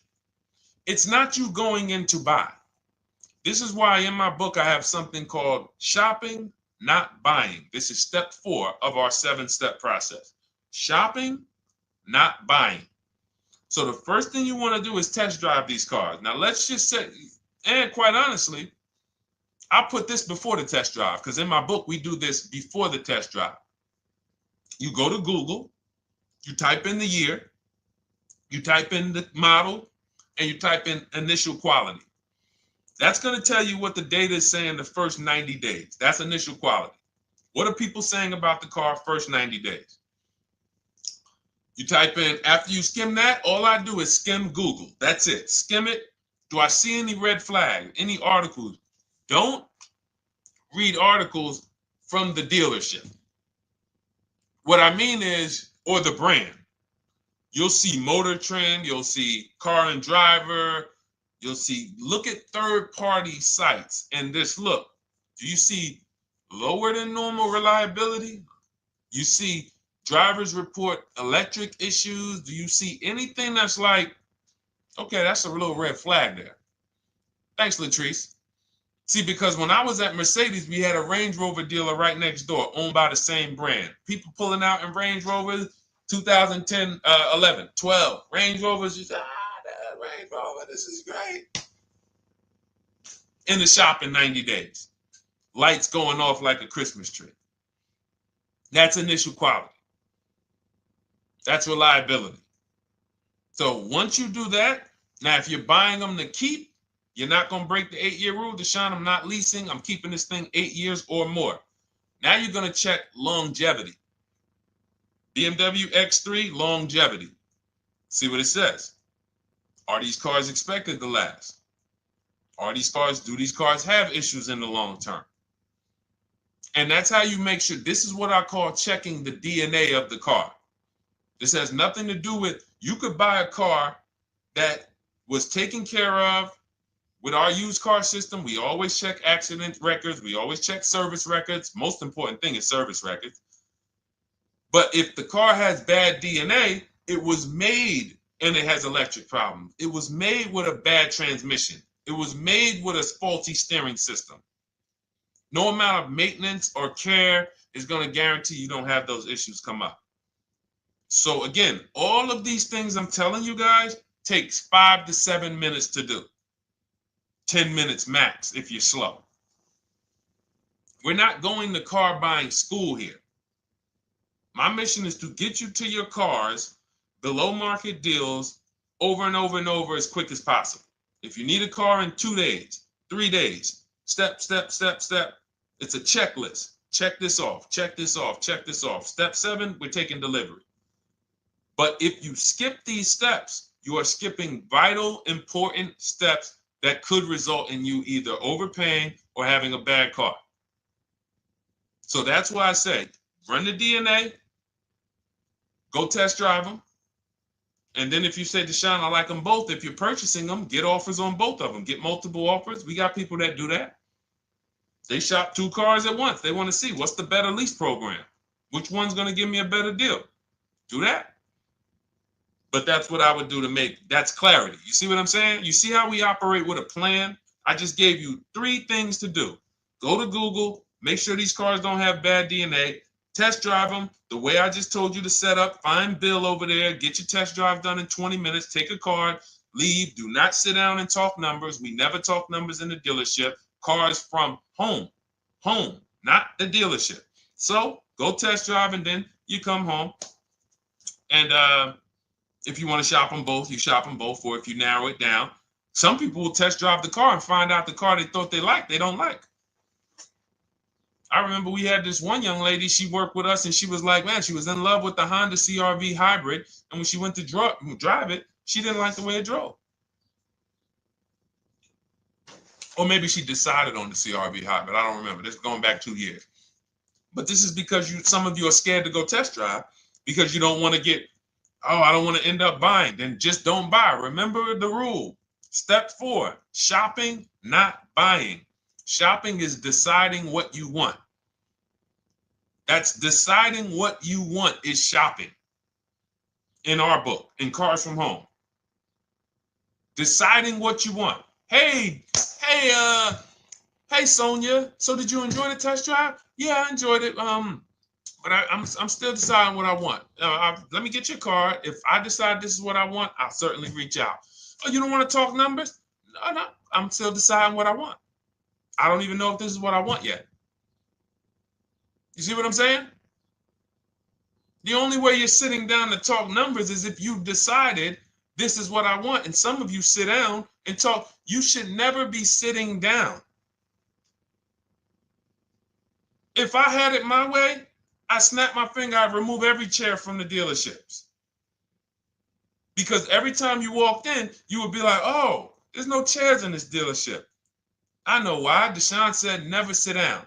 It's not you going in to buy. This is why in my book I have something called shopping, not buying. This is step 4 of our 7-step process. Shopping, not buying. So the first thing you want to do is test drive these cars. Now let's just say, and quite honestly, I put this before the test drive because in my book we do this before the test drive. You go to Google, you type in the year, you type in the model, and you type in initial quality. That's going to tell you what the data is saying the first 90 days. That's initial quality. What are people saying about the car first 90 days? You type in, after you skim that, all I do is skim Google. That's it. Skim it. Do I see any red flags, any articles? Don't read articles from the dealership. What I mean is, or the brand. You'll see Motor Trend, you'll see Car and Driver, look at third-party sites and just look. Do you see lower than normal reliability? You see drivers report electric issues? Do you see anything that's like, okay, that's a little red flag there? Thanks, Latrice. See, because when I was at Mercedes, we had a Range Rover dealer right next door owned by the same brand. People pulling out in Range Rovers, 2010, 11, 12. Range Rovers, just, that Range Rover, this is great. In the shop in 90 days. Lights going off like a Christmas tree. That's initial quality. That's reliability. So once you do that, now if you're buying them to keep, you're not going to break the 8-year rule. Deshone, I'm not leasing. I'm keeping this thing 8 years or more. Now you're going to check longevity. BMW X3, longevity. See what it says. Are these cars expected to last? Do these cars have issues in the long term? And that's how you make sure. This is what I call checking the DNA of the car. This has nothing to do with, you could buy a car that was taken care of with our used car system. We always check accident records. We always check service records. Most important thing is service records. But if the car has bad DNA, it was made and it has electric problems. It was made with a bad transmission. It was made with a faulty steering system. No amount of maintenance or care is going to guarantee you don't have those issues come up. So again, all of these things I'm telling you guys takes 5 to 7 minutes to do. 10 minutes max if you're slow. We're not going to car buying school here. My mission is to get you to your cars below market deals over and over and over as quick as possible. If you need a car in 2 days, 3 days, step, step, step, step. It's a checklist. Check this off, check this off, check this off. Step 7, we're taking delivery. But if you skip these steps, you are skipping vital, important steps that could result in you either overpaying or having a bad car. So that's why I say, run the DNA, go test drive them. And then if you say, Deshone, I like them both, if you're purchasing them, get offers on both of them. Get multiple offers. We got people that do that. They shop 2 cars at once. They want to see what's the better lease program. Which one's going to give me a better deal? Do that. But that's what I would do to make, that's clarity. You see what I'm saying? You see how we operate with a plan? I just gave you 3 things to do. Go to Google, make sure these cars don't have bad DNA, test drive them the way I just told you to set up, find Bill over there, get your test drive done in 20 minutes, take a card, leave, do not sit down and talk numbers. We never talk numbers in the dealership. Cars from home, not the dealership. So go test drive and then you come home. And if you want to shop them both, you shop them both. Or if you narrow it down, some people will test drive the car and find out the car they thought they liked, they don't like. I remember we had this one young lady, she worked with us and she was like, man, she was in love with the Honda CR-V hybrid. And when she went to drive it, she didn't like the way it drove. Or maybe she decided on the CR-V hybrid. I don't remember. This is going back 2 years. But this is because some of you are scared to go test drive because you don't want to get, oh, I don't want to end up buying. Then just don't buy. Remember the rule. Step 4, shopping, not buying. Shopping is deciding what you want. That's deciding what you want is shopping. In our book, in Cars from Home. Deciding what you want. Hey, Sonia. So did you enjoy the test drive? Yeah, I enjoyed it. But I'm still deciding what I want. Let me get your card. If I decide this is what I want, I'll certainly reach out. Oh, you don't want to talk numbers? No, I'm still deciding what I want. I don't even know if this is what I want yet. You see what I'm saying? The only way you're sitting down to talk numbers is if you've decided this is what I want. And some of you sit down and talk. You should never be sitting down. If I had it my way, I snap my finger, I'd remove every chair from the dealerships. Because every time you walked in, you would be like, oh, there's no chairs in this dealership. I know why. Deshone said never sit down.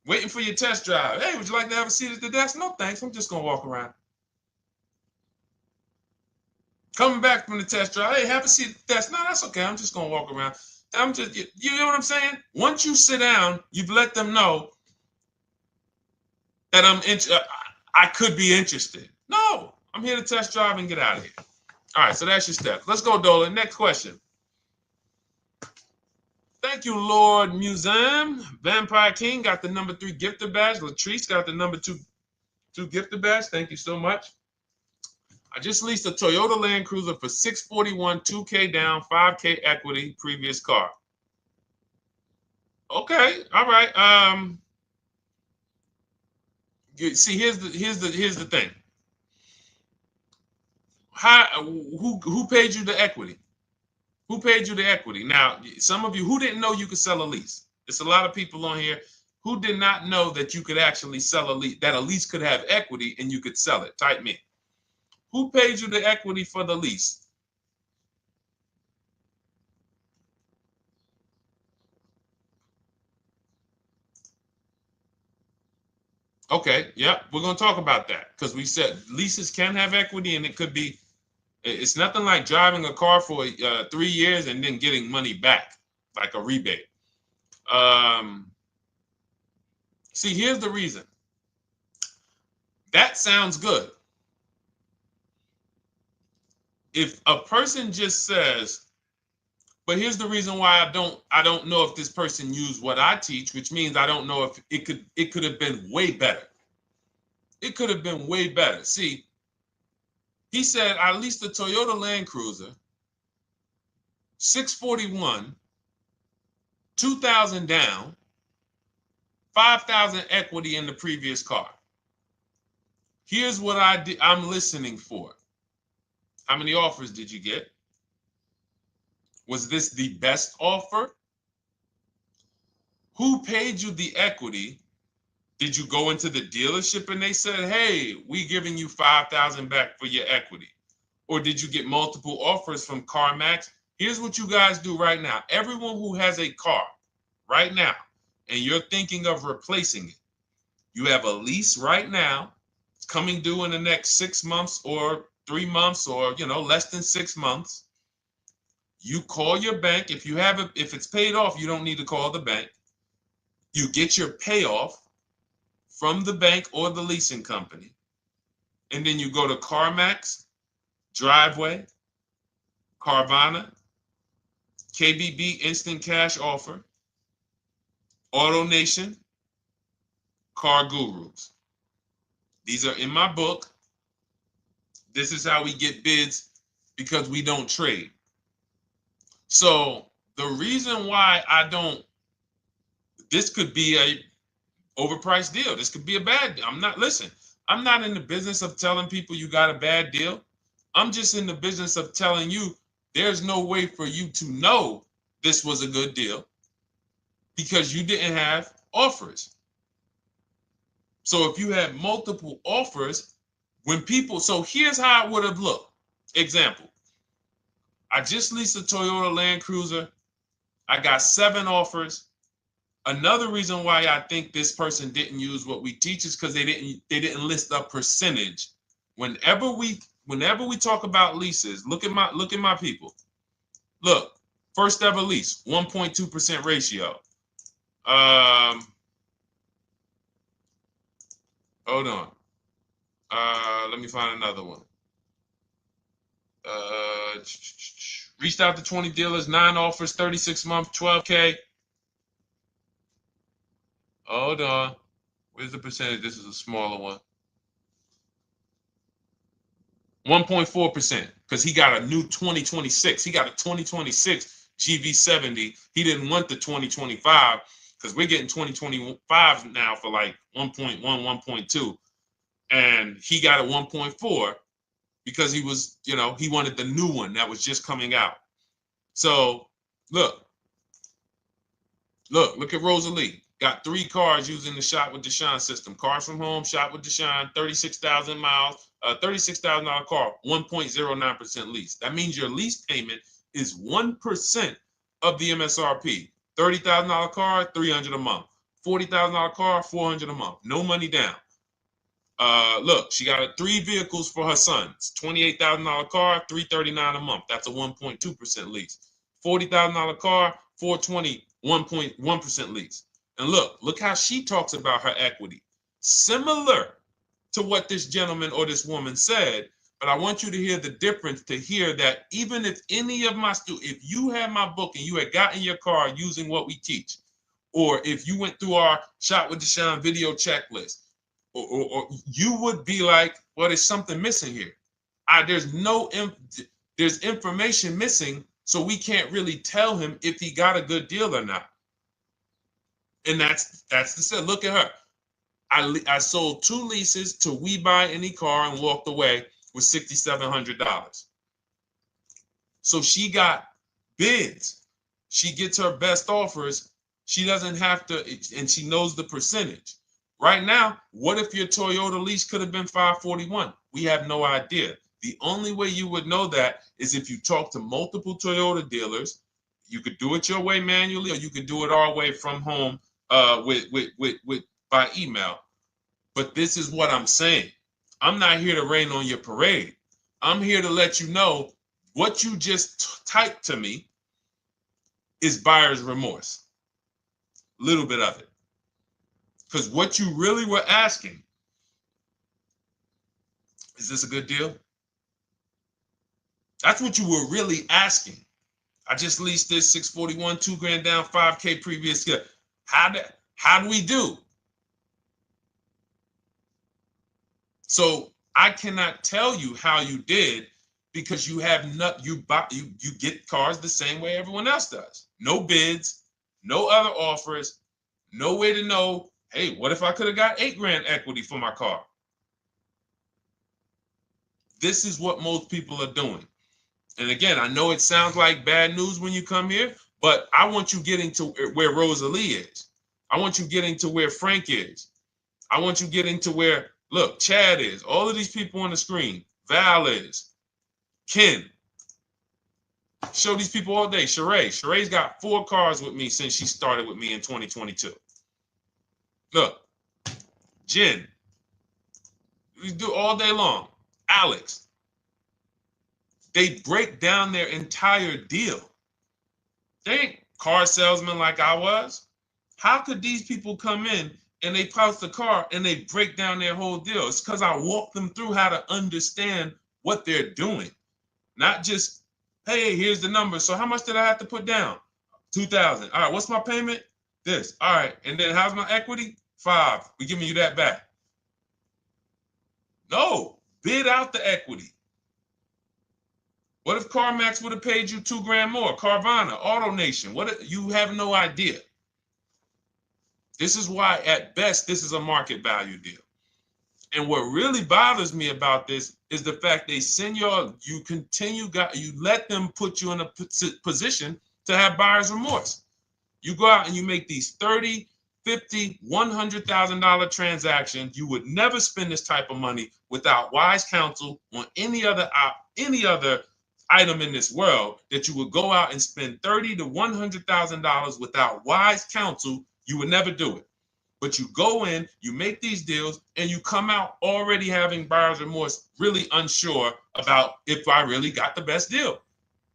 Waiting for your test drive. Hey, would you like to have a seat at the desk? No, thanks. I'm just going to walk around. Coming back from the test drive. Hey, have a seat at the desk. No, that's okay. I'm just going to walk around. You know what I'm saying? Once you sit down, you've let them know that I could be interested. No, I'm here to test drive and get out of here. All right, so that's your step. Let's go, Dolan. Next question. Thank you, Lord Museum. Vampire King got the number 3 gifter badge. Latrice got the number 2 gifter badge. Thank you so much. I just leased a Toyota Land Cruiser for $641, $2K down, $5K equity, previous car. Okay, all right. See, here's the thing. Who paid you the equity? Who paid you the equity? Now, some of you who didn't know you could sell a lease. There's a lot of people on here who did not know that you could actually sell a lease, that a lease could have equity and you could sell it. Type me. Who paid you the equity for the lease? Okay, yep, we're going to talk about that because we said leases can have equity and it could be, it's nothing like driving a car for 3 years and then getting money back, like a rebate. See, here's the reason. That sounds good. If a person just says, But here's the reason why I don't know if this person used what I teach, which means I don't know if it could have been way better. It could have been way better. See, he said I leased a Toyota Land Cruiser, 641, 2,000 down, 5,000 equity in the previous car. Here's what I'm listening for. How many offers did you get? Was this the best offer? Who paid you the equity? Did you go into the dealership and they said, hey, we giving you 5,000 back for your equity? Or did you get multiple offers from CarMax? Here's what you guys do right now. Everyone who has a car right now, and you're thinking of replacing it, you have a lease right now. It's coming due in the next 6 months or 3 months or, less than 6 months. You call your bank. If it's paid off, you don't need to call the bank. You get your payoff from the bank or the leasing company. And then you go to CarMax, Driveway, Carvana, KBB Instant Cash Offer, AutoNation, Car Gurus. These are in my book. This is how we get bids because we don't trade. So the reason why this could be a overpriced deal. This could be a bad deal. I'm not in the business of telling people you got a bad deal. I'm just in the business of telling you there's no way for you to know this was a good deal because you didn't have offers. So if you had multiple offers, so here's how it would have looked. Example, I just leased a Toyota Land Cruiser. I got 7 offers. Another reason why I think this person didn't use what we teach is because they didn't list a percentage. Whenever we talk about leases, look at my people. Look, first ever lease, 1.2% ratio. Hold on. Let me find another one. Reached out to 20 dealers, 9 offers, 36 months, 12K. Hold on. Where's the percentage? This is a smaller one. 1.4%, because he got a new 2026. He got a 2026 GV70. He didn't want the 2025 because we're getting 2025 now for like 1.1, 1.2. And he got a 1.4 because he was, he wanted the new one that was just coming out. So look at Rosalie. Got 3 cars using the Shop with Deshone system. Cars from home, Shop with Deshone, 36,000 miles, $36,000 car, 1.09% lease. That means your lease payment is 1% of the MSRP. $30,000 car, $300 a month. $40,000 car, $400 a month. No money down. Look, she got 3 vehicles for her sons. $28,000 car, $339 a month. That's a 1.2% lease. $40,000 car, $420, 1.1% lease. And look how she talks about her equity. Similar to what this gentleman or this woman said, but I want you to hear the difference, to hear that even if any of my students, if you had my book and you had gotten your car using what we teach, or if you went through our Shop with Deshone video checklist, or you would be like, well, there's something missing here. There's information missing, so we can't really tell him if he got a good deal or not. And that's the set. Look at her. I sold 2 leases to We Buy Any Car and walked away with $6,700. So she got bids. She gets her best offers. She doesn't have to, and she knows the percentage. Right now, what if your Toyota lease could have been $541? We have no idea. The only way you would know that is if you talk to multiple Toyota dealers. You could do it your way manually, or you could do it our way from home by email. But this is what I'm saying. I'm not here to rain on your parade. I'm here to let you know what you just typed to me is buyer's remorse. A little bit of it. Because what you really were asking, is this a good deal? That's what you were really asking. I just leased this 641, 2 grand down, 5K previous year. How do we do? So I cannot tell you how you did because you have not you get cars the same way everyone else does. No bids, no other offers, no way to know, hey, what if I could have got 8 grand equity for my car? This is what most people are doing. And again, I know it sounds like bad news when you come here, but I want you getting to where Rosalie is. I want you getting to where Frank is. I want you getting to where, look, Chad is. All of these people on the screen. Val is. Ken. Show these people all day. Sheree. Sheree's got 4 cars with me since she started with me in 2022. Look. Jen. We do all day long. Alex. They break down their entire deal. They ain't car salesmen like I was. How could these people come in and they post the car and they break down their whole deal? It's because I walk them through how to understand what they're doing. Not just, hey, here's the number. So how much did I have to put down? 2,000. All right, what's my payment? This. All right, and then how's my equity? 5. We're giving you that back. No, bid out the equity. What if CarMax would have paid you 2 grand more? Carvana, AutoNation, you have no idea. This is why, at best, this is a market value deal. And what really bothers me about this is the fact they send you let them put you in a position to have buyer's remorse. You go out and you make these $30,000, $50,000, $100,000 transactions. You would never spend this type of money without wise counsel on any other item in this world, that you would go out and spend $30,000 to $100,000 without wise counsel. You would never do it. But you go in, you make these deals, and you come out already having buyer's remorse, really unsure about if I really got the best deal.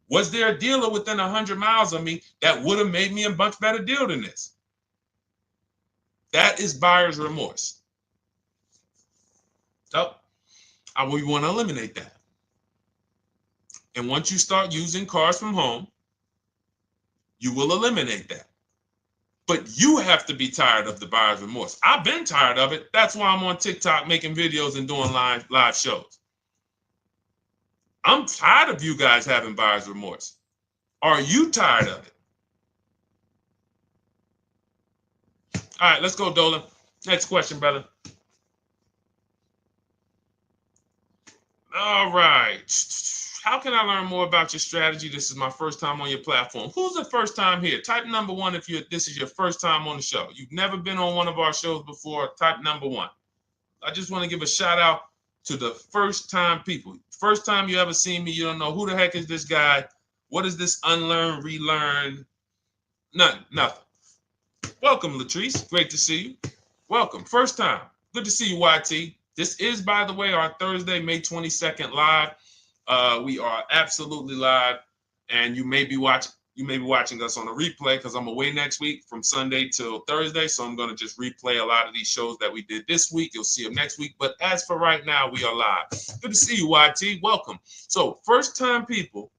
Was there a dealer within 100 miles of me that would have made me a much better deal than this? That is buyer's remorse. So we want to eliminate that. And once you start using cars from home, you will eliminate that. But you have to be tired of the buyer's remorse. I've been tired of it. That's why I'm on TikTok making videos and doing live shows. I'm tired of you guys having buyer's remorse. Are you tired of it? All right, let's go, Dolan. Next question, brother. All right. How can I learn more about your strategy? This is my first time on your platform. Who's the first time here? Type number 1 if this is your first time on the show. You've never been on one of our shows before. Type number 1. I just want to give a shout out to the first time people. First time you ever seen me, you don't know who the heck is this guy? What is this unlearn, relearn? Nothing. Welcome, Latrice. Great to see you. Welcome. First time. Good to see you, YT. This is, by the way, our Thursday, May 22nd live. We are absolutely live, and you may be watching us on a replay because I'm away next week from Sunday till Thursday, so I'm going to just replay a lot of these shows that we did this week. You'll see them next week, but as for right now, we are live. Good to see you, YT. Welcome. So, first-time people,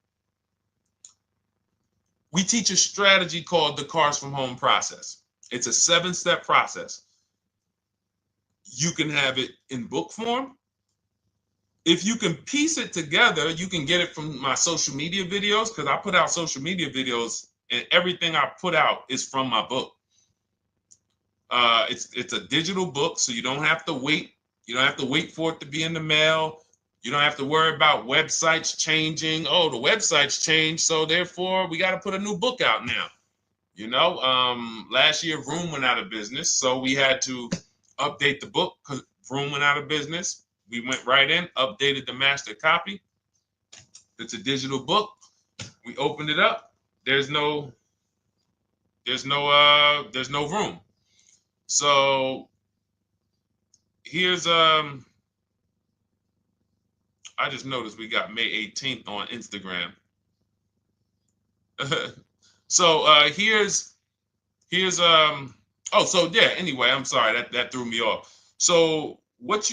we teach a strategy called the Cars from Home process. It's a 7-step process. You can have it in book form. If you can piece it together, you can get it from my social media videos, because I put out social media videos and everything I put out is from my book. It's a digital book, so you don't have to wait. You don't have to wait for it to be in the mail. You don't have to worry about websites changing. Oh, the website's changed, so therefore we got to put a new book out now. You know, last year Vroom went out of business, so we had to update the book because Vroom went out of business. We went right in, updated the master copy. It's a digital book. We opened it up. There's no room. So here's I just noticed we got May 18th on Instagram. So here's anyway, I'm sorry, that threw me off. So what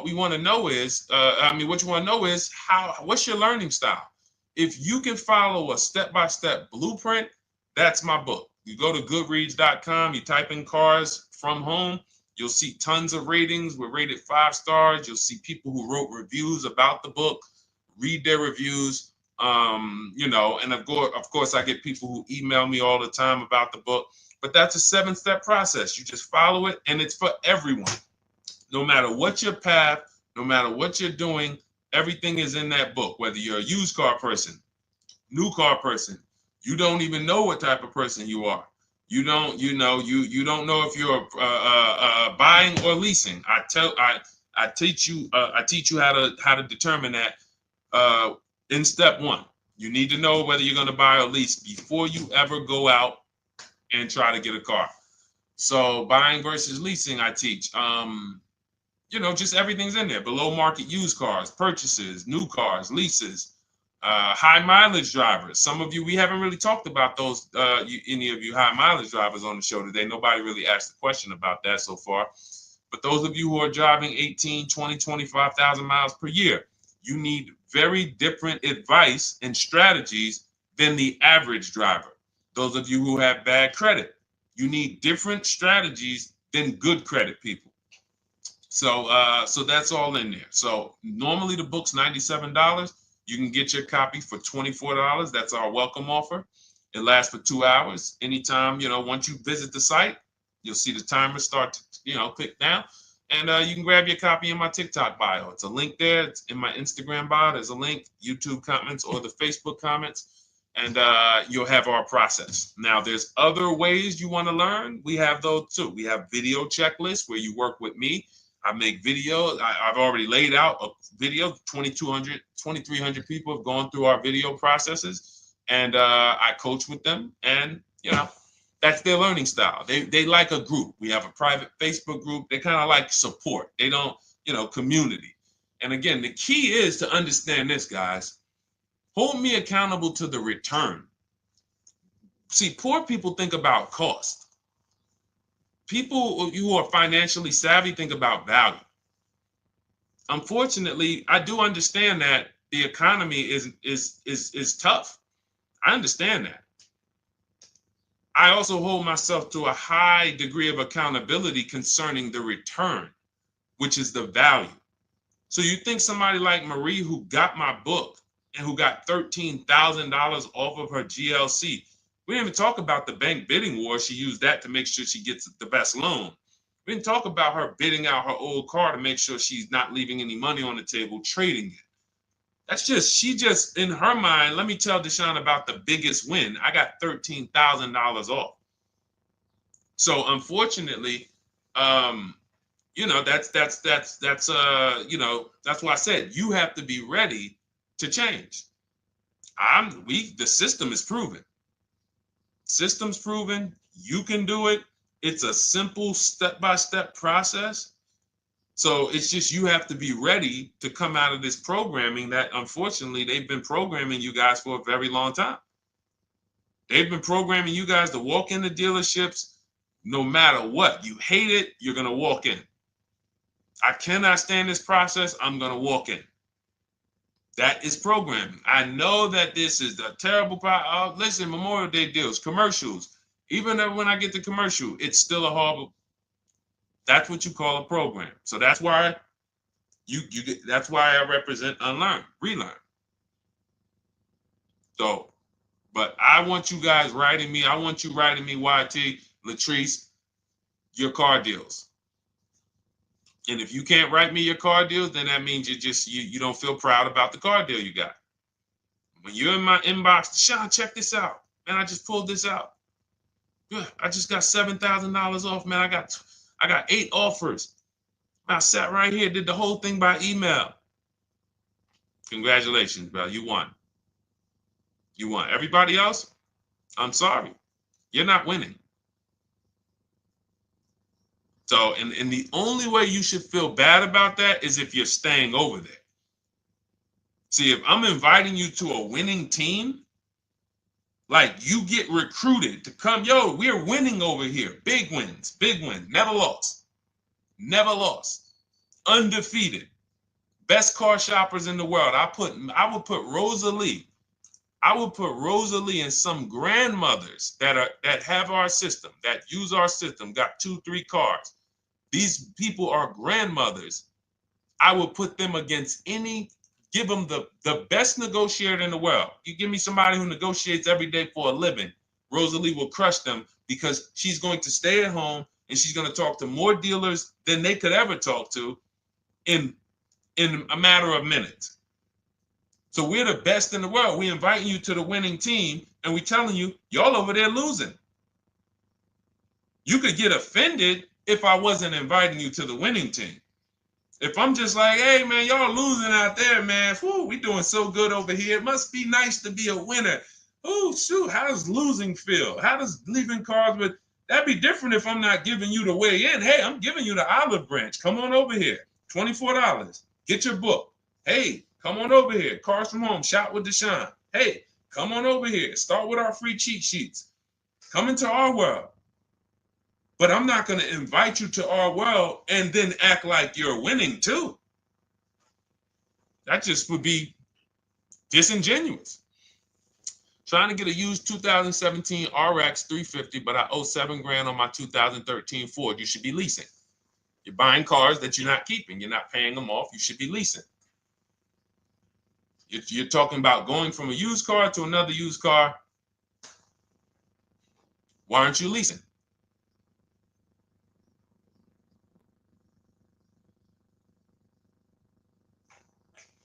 we want to know is, what's your learning style? If you can follow a step-by-step blueprint, that's my book. You go to goodreads.com, you type in cars from home, you'll see tons of ratings. We're rated 5 stars. You'll see people who wrote reviews about the book, read their reviews. And of course, I get people who email me all the time about the book. But that's a 7-step process. You just follow it, and it's for everyone. No matter what your path, no matter what you're doing, everything is in that book. Whether you're a used car person, new car person, you don't even know what type of person you are. You don't know if you're buying or leasing. I teach you how to determine that in step 1. You need to know whether you're going to buy or lease before you ever go out and try to get a car. So buying versus leasing, I teach. Just everything's in there. Below market used cars, purchases, new cars, leases, high mileage drivers. Some of you, we haven't really talked about those, any of you high mileage drivers on the show today. Nobody really asked a question about that so far. But those of you who are driving 18, 20, 25,000 miles per year, you need very different advice and strategies than the average driver. Those of you who have bad credit, you need different strategies than good credit people. So that's all in there. So normally the book's $97. You can get your copy for $24. That's our welcome offer. It lasts for 2 hours. Anytime, once you visit the site, you'll see the timer start to, click down. And you can grab your copy in my TikTok bio. It's a link there. It's in my Instagram bio. There's a link, YouTube comments or the Facebook comments. And you'll have our process. Now, there's other ways you want to learn. We have those too. We have video checklists where you work with me. I make videos. I've already laid out a video. 2,300 people have gone through our video processes. And I coach with them. And, that's their learning style. They like a group. We have a private Facebook group. They kind of like support. They don't, community. And again, the key is to understand this, guys. Hold me accountable to the return. See, poor people think about cost. People who are financially savvy think about value. Unfortunately, I do understand that the economy is tough. I understand that. I also hold myself to a high degree of accountability concerning the return, which is the value. So you think somebody like Marie, who got my book and who got $13,000 off of her GLC, we didn't even talk about the bank bidding war. She used that to make sure she gets the best loan. We didn't talk about her bidding out her old car to make sure she's not leaving any money on the table, trading it. She just, in her mind, let me tell Deshone about the biggest win. I got $13,000 off. So unfortunately, that's why I said you have to be ready to change. The system is proven. System's proven. You can do it. It's a simple step-by-step process. So it's just you have to be ready to come out of this programming that, unfortunately, they've been programming you guys for a very long time. They've been programming you guys to walk into dealerships no matter what. You hate it, you're going to walk in. I cannot stand this process, I'm going to walk in. That is programming. I know that this is a terrible part. Listen, Memorial Day deals, commercials. Even when I get the commercial, it's still a horrible. That's what you call a program. So that's why that's why I represent unlearn, relearn. So, but I want you guys writing me. I want you writing me, YT, Latrice, your car deals. And if you can't write me your car deals, then that means you don't feel proud about the car deal you got. When you're in my inbox, Deshone, check this out. Man, I just pulled this out. Good. I just got $7,000 off, man. I got 8 offers. I sat right here, did the whole thing by email. Congratulations, bro. You won. You won. Everybody else, I'm sorry. You're not winning. So, and the only way you should feel bad about that is if you're staying over there. See, if I'm inviting you to a winning team, like you get recruited to come, yo, we're winning over here. Big wins, never lost. Never lost. Undefeated. Best car shoppers in the world. I would put Rosalie I will put Rosalie and some grandmothers that have our system, that use our system, got 2-3 cars. These people are grandmothers. I will put them against any, give them the best negotiator in the world. You give me somebody who negotiates every day for a living, Rosalie will crush them, because she's going to stay at home and she's going to talk to more dealers than they could ever talk to in a matter of minutes. So we're the best in the world. We inviting you to the winning team, and we telling you, y'all over there losing. You could get offended if I wasn't inviting you to the winning team. If I'm just like, hey, man, y'all losing out there, man. Whew, we doing so good over here. It must be nice to be a winner. Oh, shoot, how does losing feel? How does leaving cars with... That'd be different if I'm not giving you the way in. Hey, I'm giving you the olive branch. Come on over here. $24. Get your book. Hey, come on over here. Cars from Home. Shop with Deshone. Hey, come on over here. Start with our free cheat sheets. Come into our world. But I'm not going to invite you to our world and then act like you're winning too. That just would be disingenuous. Trying to get a used 2017 RX 350, but I owe $7,000 on my 2013 Ford. You should be leasing. You're buying cars that you're not keeping. You're not paying them off. You should be leasing. You're talking about going from a used car to another used car. Why aren't you leasing?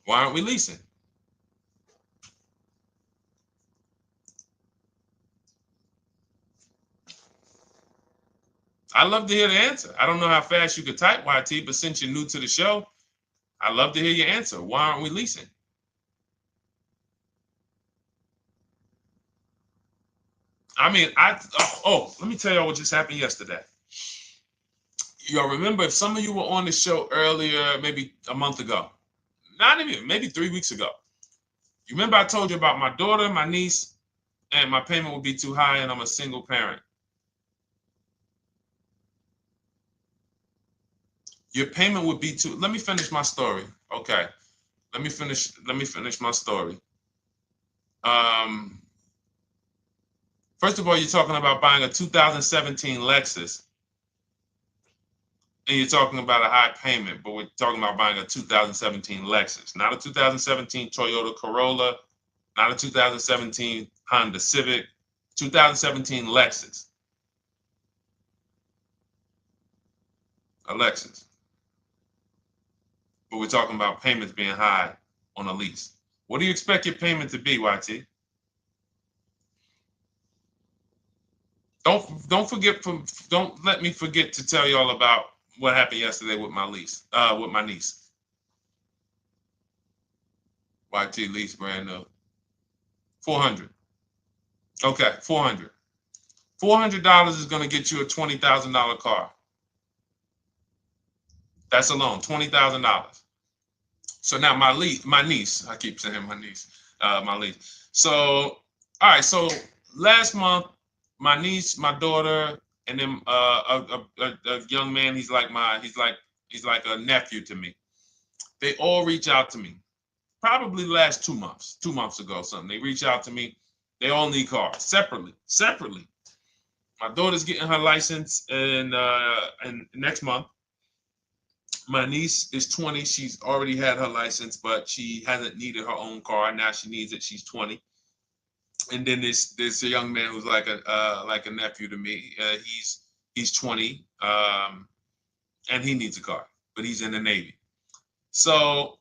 Why aren't we leasing? I'd love to hear the answer. I don't know how fast you could type, YT, but since you're new to the show, I'd love to hear your answer. Why aren't we leasing? I mean, let me tell y'all what just happened yesterday. Y'all remember, if some of you were on the show earlier, maybe a month ago, not even, maybe 3 weeks ago, you remember I told you about my daughter, my niece, and my payment would be too high, and I'm a single parent. Your payment would be too... Let me finish my story. Okay. Let me finish my story. First of all, you're talking about buying a 2017 Lexus, and you're talking about a high payment, but we're talking about buying a 2017 Lexus, not a 2017 Toyota Corolla, not a 2017 Honda Civic, 2017 Lexus. A Lexus. But we're talking about payments being high on a lease. What do you expect your payment to be, YT? Don't let me forget to tell y'all about what happened yesterday with my niece. YT lease brand new. $400. Okay, $400. $400 is going to get you a $20,000 car. That's alone, $20,000. So now my niece, I keep saying my niece, my lease. So, all right, so last month, my niece, my daughter, and then a young man, he's like a nephew to me. They all reach out to me. Probably the last 2 months, 2 months ago, something. They reach out to me. They all need cars separately. My daughter's getting her license in next month. My niece is 20. She's already had her license, but she hasn't needed her own car. Now she needs it. She's 20. And then there's a young man who's like a nephew to me. He's 20, and he needs a car, but he's in the Navy. So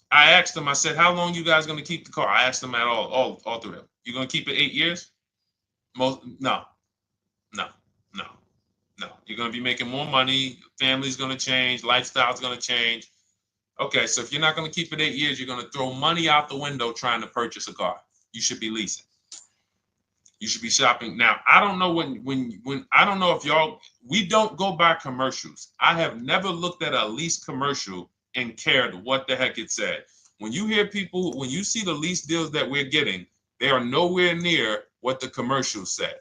I asked him. I said, "How long you guys gonna keep the car?" I asked them at all three of them. You gonna keep it 8 years? No. You're gonna be making more money. Family's gonna change. Lifestyle's gonna change. Okay, so if you're not gonna keep it 8 years, you're gonna throw money out the window trying to purchase a car. You should be leasing. You should be shopping. Now, I don't know when I don't know if we don't go by commercials. I have never looked at a lease commercial and cared what the heck it said. When you hear people, when you see the lease deals that we're getting, they are nowhere near what the commercial said.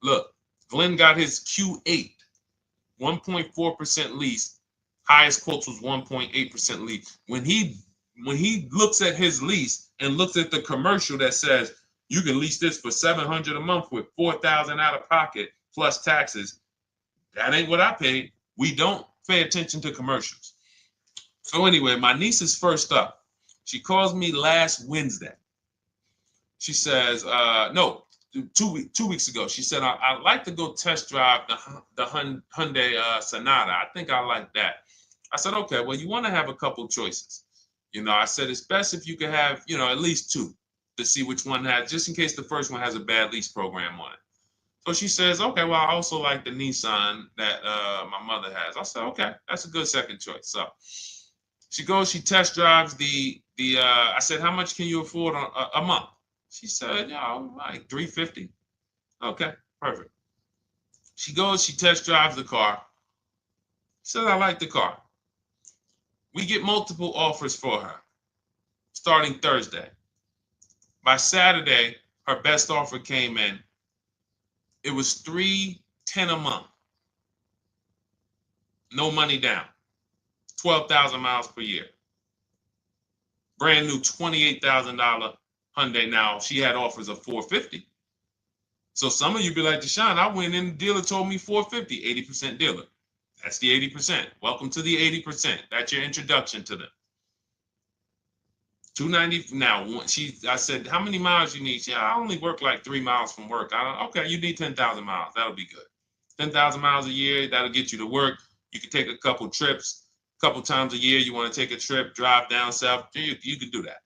Look, Glenn got his Q8, 1.4% lease. Highest quotes was 1.8% lease. When he when he looks at his lease and looks at the commercial that says you can lease this for $700 a month with $4,000 out of pocket plus taxes, that ain't what I paid. We don't pay attention to commercials. So anyway, my niece is first up. She calls me last Wednesday. She says, no, 2 weeks ago. She said, I'd like to go test drive the Hyundai Sonata. I think I like that. I said, okay, well, you want to have a couple choices. I said, it's best if you could have, at least two to see which one has, just in case the first one has a bad lease program on it. So she says, okay, well, I also like the Nissan that my mother has. I said, okay, that's a good second choice. So she goes, she test drives I said, how much can you afford a month? She said, like $350. Okay, perfect. She goes, she test drives the car. Says, I like the car. We get multiple offers for her starting Thursday. By Saturday, her best offer came in. It was $310 a month. No money down. 12,000 miles per year. Brand new $28,000 Hyundai. Now, she had offers of $450. So some of you be like, Deshone, I went in, the dealer told me $450, 80% dealer. That's the 80%. Welcome to the 80%. That's your introduction to them. $290. Now, I said, how many miles you need? I only work like 3 miles from work. Okay, you need 10,000 miles. That'll be good. 10,000 miles a year, that'll get you to work. You can take a couple trips, a couple times a year. You want to take a trip, drive down south, you can do that.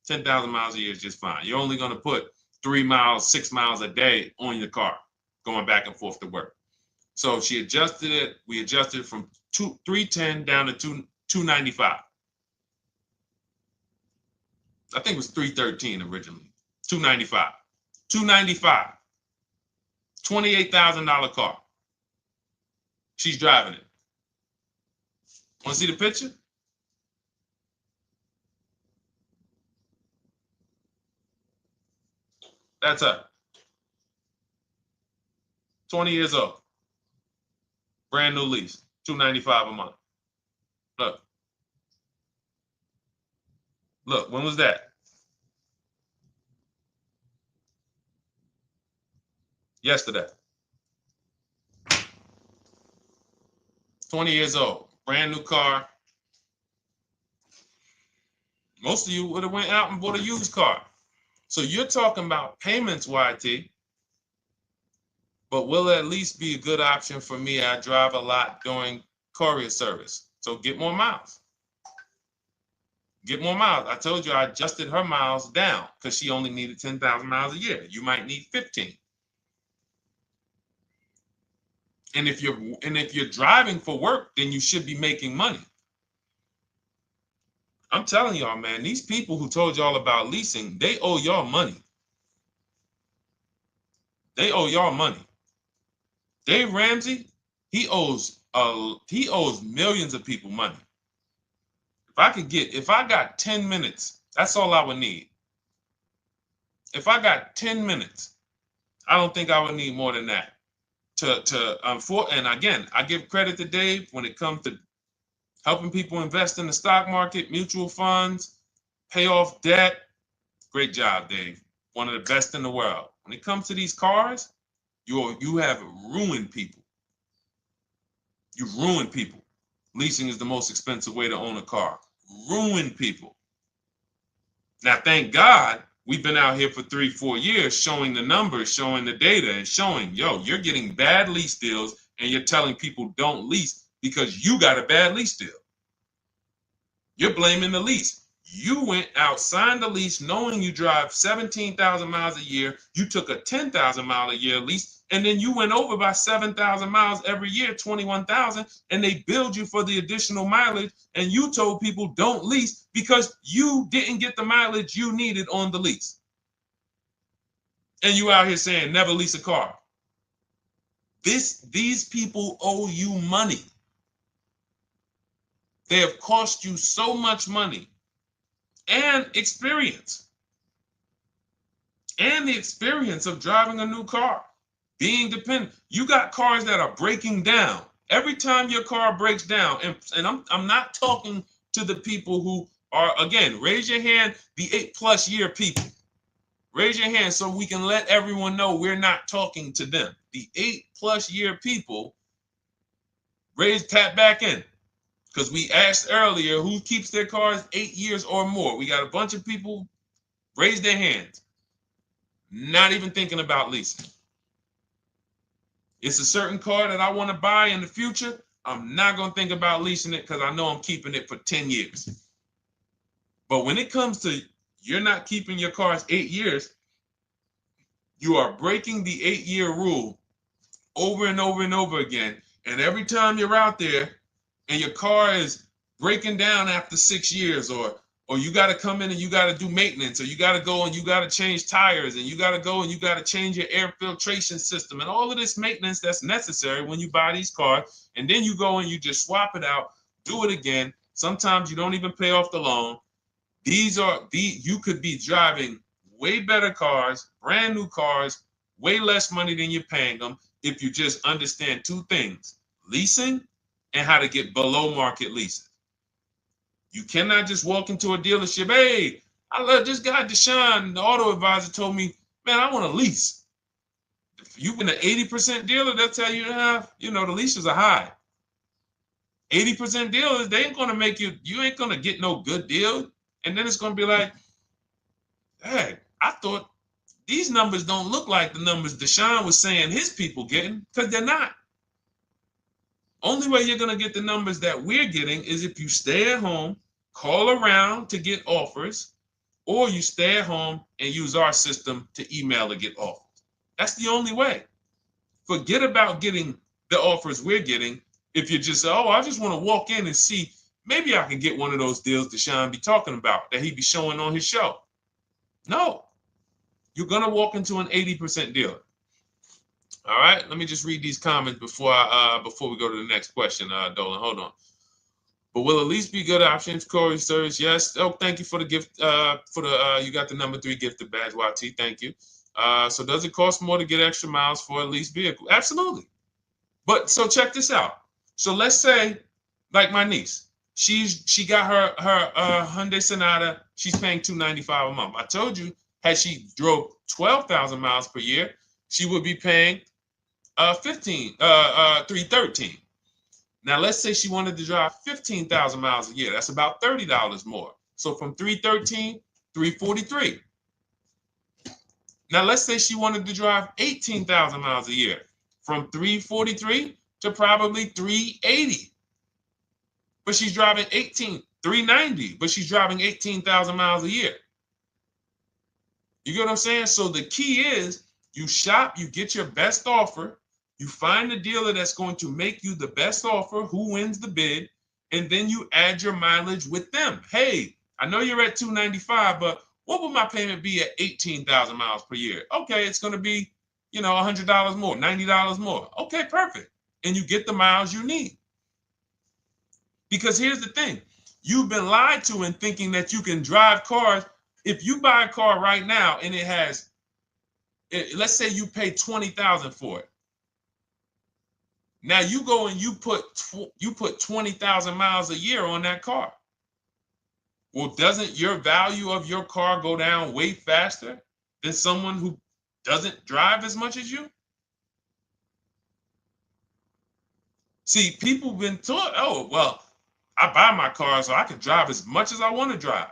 10,000 miles a year is just fine. You're only going to put 3 miles, 6 miles a day on your car, going back and forth to work. So she adjusted it. We adjusted it from 310 down to 295. I think it was 313 originally. 295. 295. $28,000 car. She's driving it. Want to see the picture? That's her. 20 years old. Brand new lease. $295 a month. Look. Look, when was that? Yesterday. 20 years old. Brand new car. Most of you would have went out and bought a used car. So you're talking about payments, YT. But will at least be a good option for me. I drive a lot during courier service. So get more miles. Get more miles. I told you I adjusted her miles down because she only needed 10,000 miles a year. You might need 15. And if you're driving for work, then you should be making money. I'm telling y'all, man, these people who told y'all about leasing, they owe y'all money. They owe y'all money. Dave Ramsey, he owes millions of people money. If I got 10 minutes, that's all I would need. If I got 10 minutes, I don't think I would need more than that. And again, I give credit to Dave when it comes to helping people invest in the stock market, mutual funds, pay off debt. Great job, Dave. One of the best in the world. When it comes to these cars, you have ruined people. You've ruined people. Leasing is the most expensive way to own a car. Ruined people. Now, thank God, we've been out here for 3-4 years showing the numbers, showing the data, and showing, you're getting bad lease deals, and you're telling people don't lease because you got a bad lease deal. You're blaming the lease. You went out, signed the lease, knowing you drive 17,000 miles a year. You took a 10,000 mile a year lease, and then you went over by 7,000 miles every year, 21,000, and they billed you for the additional mileage, and you told people don't lease because you didn't get the mileage you needed on the lease. And you out here saying never lease a car. These people owe you money. They have cost you so much money and experience. And the experience of driving a new car, being dependent. You got cars that are breaking down. Every time your car breaks down, and I'm not talking to the people who Or again, raise your hand, the 8+ year people. Raise your hand so we can let everyone know we're not talking to them. The 8+ year people, tap back in. Because we asked earlier who keeps their cars 8 years or more. We got a bunch of people raise their hands. Not even thinking about leasing. It's a certain car that I want to buy in the future. I'm not going to think about leasing it because I know I'm keeping it for 10 years. But when it comes to you're not keeping your cars 8 years, you are breaking the 8-year rule over and over and over again. And every time you're out there and your car is breaking down after 6 years, or you got to come in and you got to do maintenance, or you got to go and you got to change tires, and you got to go and you got to change your air filtration system, and all of this maintenance that's necessary when you buy these cars, and then you go and you just swap it out, do it again. Sometimes you don't even pay off the loan. You could be driving way better cars, brand new cars, way less money than you're paying them if you just understand 2 things: leasing and how to get below market leases. You cannot just walk into a dealership. Hey, I love this guy, Deshone, the auto advisor, told me, man, I want a lease. If you've been an 80% dealer, they'll tell you, the leases are high. 80% dealers, they ain't going to make you ain't going to get no good deal. And then it's going to be like, hey, I thought these numbers don't look like the numbers Deshone was saying his people getting, because they're not. Only way you're going to get the numbers that we're getting is if you stay at home, call around to get offers, or you stay at home and use our system to email to get offers. That's the only way. Forget about getting the offers we're getting. If you just say, oh, I just want to walk in and see, maybe I can get one of those deals Deshone be talking about that he be showing on his show. No, you're going to walk into an 80% dealer. All right, let me just read these comments before we go to the next question, Dolan. Hold on. But will at least be good options, Corey Sirs? Yes. Oh, thank you for the gift. You got the number 3 gifted badge, YT. Thank you. So does it cost more to get extra miles for a leased vehicle? Absolutely. But so check this out. So let's say, like my niece, she got her Hyundai Sonata. She's paying $295 a month. I told you, had she drove 12,000 miles per year, she would be paying $313. Now let's say she wanted to drive 15,000 miles a year. That's about $30 more. So from $313, $343. Now let's say she wanted to drive 18,000 miles a year. From $343 to probably $380. But she's driving $390, but she's driving 18,000 miles a year. You get what I'm saying? So the key is you shop, you get your best offer, you find the dealer that's going to make you the best offer, who wins the bid, and then you add your mileage with them. Hey, I know you're at $295, but what would my payment be at 18,000 miles per year? Okay, it's going to be, $100 more, $90 more. Okay, perfect. And you get the miles you need. Because here's the thing. You've been lied to in thinking that you can drive cars. If you buy a car right now and it has, let's say you pay $20,000 for it. Now you go and you put 20,000 miles a year on that car. Well, doesn't your value of your car go down way faster than someone who doesn't drive as much as you? See, people have been taught, oh, well, I buy my car so I can drive as much as I want to drive.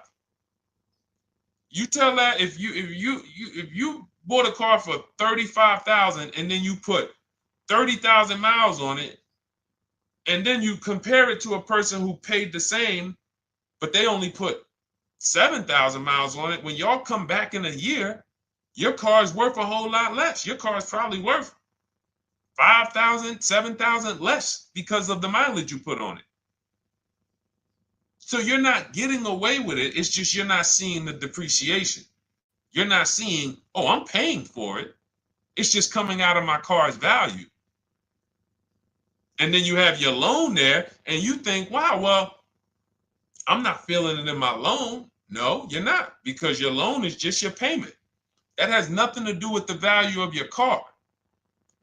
You tell that if you bought a car for $35,000 and then you put 30,000 miles on it, and then you compare it to a person who paid the same, but they only put 7,000 miles on it. When y'all come back in a year, your car is worth a whole lot less. Your car is probably worth 5,000, 7,000 less because of the mileage you put on it. So you're not getting away with it. It's just you're not seeing the depreciation. You're not seeing, oh, I'm paying for it. It's just coming out of my car's value. And then you have your loan there and you think, wow, well, I'm not feeling it in my loan. No, you're not, because your loan is just your payment. That has nothing to do with the value of your car.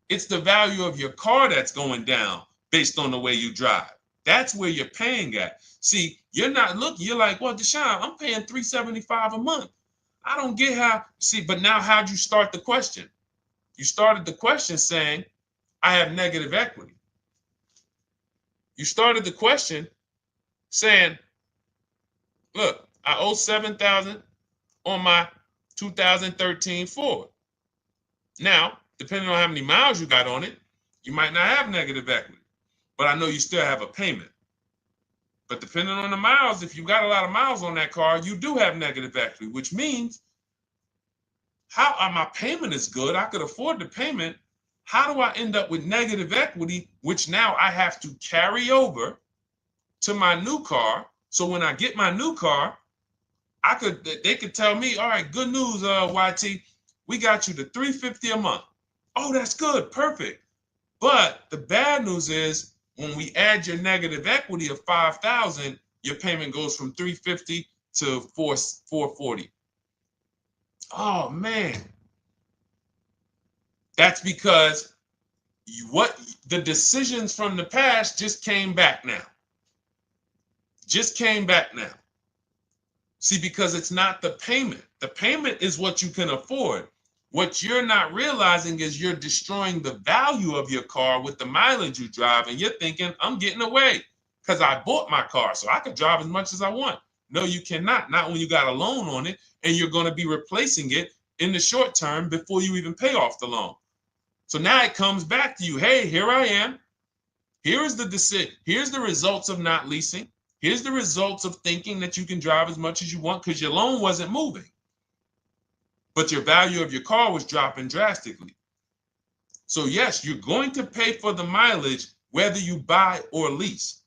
It's the value of your car that's going down based on the way you drive. That's where you're paying at. See, you're not looking, you're like, well, Deshone, I'm paying $375 a month. I don't get how. See, but now how'd you start the question? You started the question saying, I have negative equity. You started the question saying, look, I owe $7,000 on my 2013 Ford. Now, depending on how many miles you got on it, you might not have negative equity, but I know you still have a payment. But depending on the miles, if you got a lot of miles on that car, you do have negative equity, which means my payment is good. I could afford the payment. How do I end up with negative equity, which now I have to carry over to my new car? So when I get my new car, they could tell me, all right, good news, YT, we got you to $350 a month. Oh, that's good, perfect. But the bad news is when we add your negative equity of $5,000, your payment goes from $350 to $440. Oh man, that's because the decisions from the past just came back now. Just came back now. See, because it's not the payment. The payment is what you can afford. What you're not realizing is you're destroying the value of your car with the mileage you drive, and you're thinking, I'm getting away because I bought my car so I could drive as much as I want. No, you cannot. Not when you got a loan on it, and you're going to be replacing it in the short term before you even pay off the loan. So now it comes back to you. Hey, here I am. Here's the decision. Here's the results of not leasing. Here's the results of thinking that you can drive as much as you want because your loan wasn't moving. But your value of your car was dropping drastically. So yes, you're going to pay for the mileage whether you buy or lease.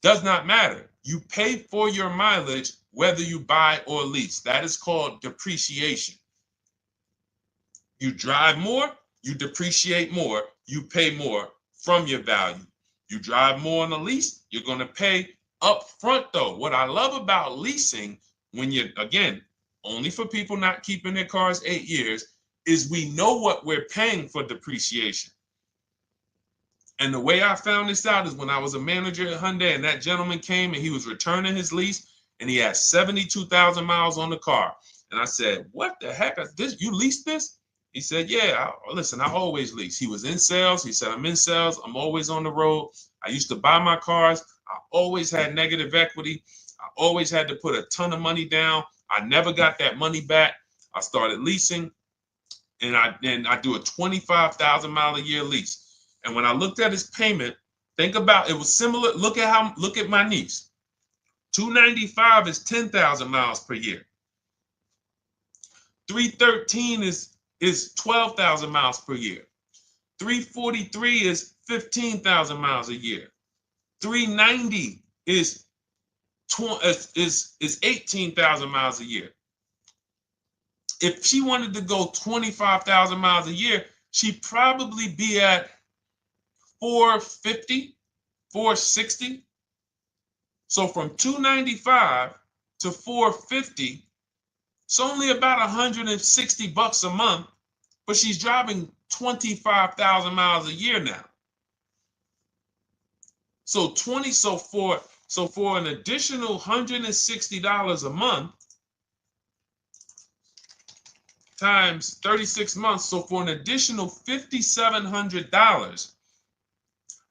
Does not matter. You pay for your mileage whether you buy or lease. That is called depreciation. You drive more, you depreciate more, you pay more from your value. You drive more on a lease, you're going to pay up front though. What I love about leasing, when you're, again, only for people not keeping their cars 8 years, is we know what we're paying for depreciation. And the way I found this out is when I was a manager at Hyundai and that gentleman came and he was returning his lease and he had 72,000 miles on the car. And I said, what the heck is this? You leased this? He said, yeah, listen, I always lease. He was in sales. He said, I'm in sales. I'm always on the road. I used to buy my cars. I always had negative equity. I always had to put a ton of money down. I never got that money back. I started leasing, and I do a 25,000 mile a year lease. And when I looked at his payment, think about it was similar. Look at my niece. 295 is 10,000 miles per year. 313 is 12,000 miles per year. 343 is 15,000 miles a year. 390 is 18,000 miles a year. If she wanted to go 25,000 miles a year, she'd probably be at 450, 460. So from 295 to 450, it's only about 160 bucks a month, but she's driving 25,000 miles a year now. So for an additional $160 a month times 36 months, so for an additional $5,700,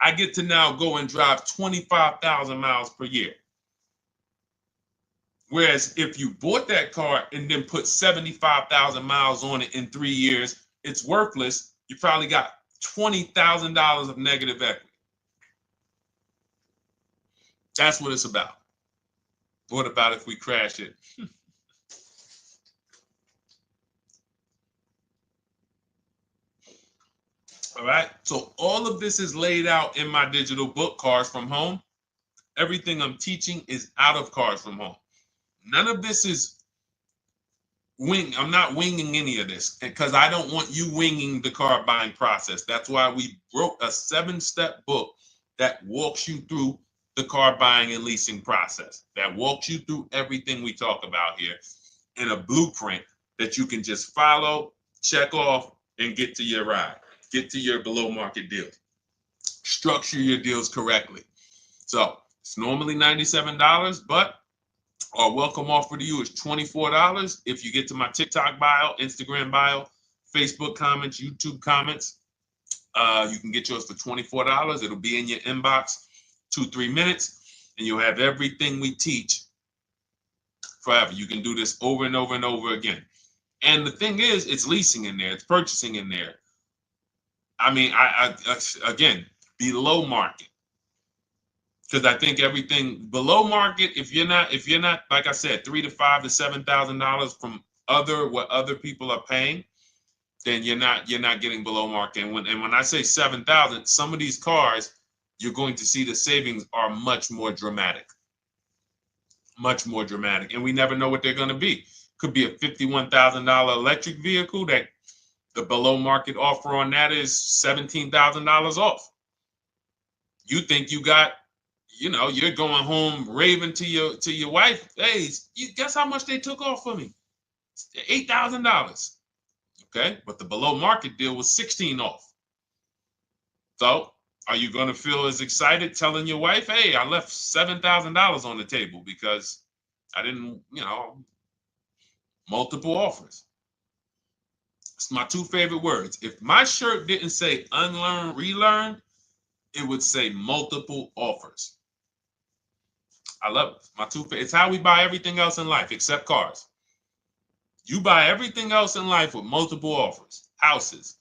I get to now go and drive 25,000 miles per year. Whereas if you bought that car and then put 75,000 miles on it in 3 years, it's worthless. You probably got $20,000 of negative equity. That's what it's about. What about if we crash it? All right. So all of this is laid out in my digital book, Cars from Home. Everything I'm teaching is out of Cars from Home. None of this is I'm not winging any of this because I don't want you winging the car buying process. That's why we wrote a 7-step book that walks you through the car buying and leasing process, that walks you through everything we talk about here in a blueprint that you can just follow, check off, and get to your ride, get to your below market deal. Structure your deals correctly. So it's normally $97, but our welcome offer to you is $24 if you get to my TikTok bio, Instagram bio, Facebook comments, YouTube comments. You can get yours for $24. It'll be in your inbox 2-3 minutes, and you'll have everything we teach forever. You can do this over and over and over again. And the thing is, it's leasing in there, it's purchasing in there. I mean, I again, below market. Because I think everything below market, if you're not, like I said, $3,000 to $5,000 to $7,000 from what other people are paying, then you're not getting below market. And when I say 7,000, some of these cars, you're going to see the savings are much more dramatic. Much more dramatic. And we never know what they're going to be. Could be a $51,000 electric vehicle that the below market offer on that is $17,000 off. You think you got, you're going home raving to your wife. Hey, you guess how much they took off for me? $8,000. Okay, but the below market deal was 16 off. So are you going to feel as excited telling your wife, hey, I left $7,000 on the table because I didn't, multiple offers. It's my two favorite words. If my shirt didn't say unlearn, relearn, it would say multiple offers. I love it. My two favorite. It's how we buy everything else in life except cars. You buy everything else in life with multiple offers. Houses,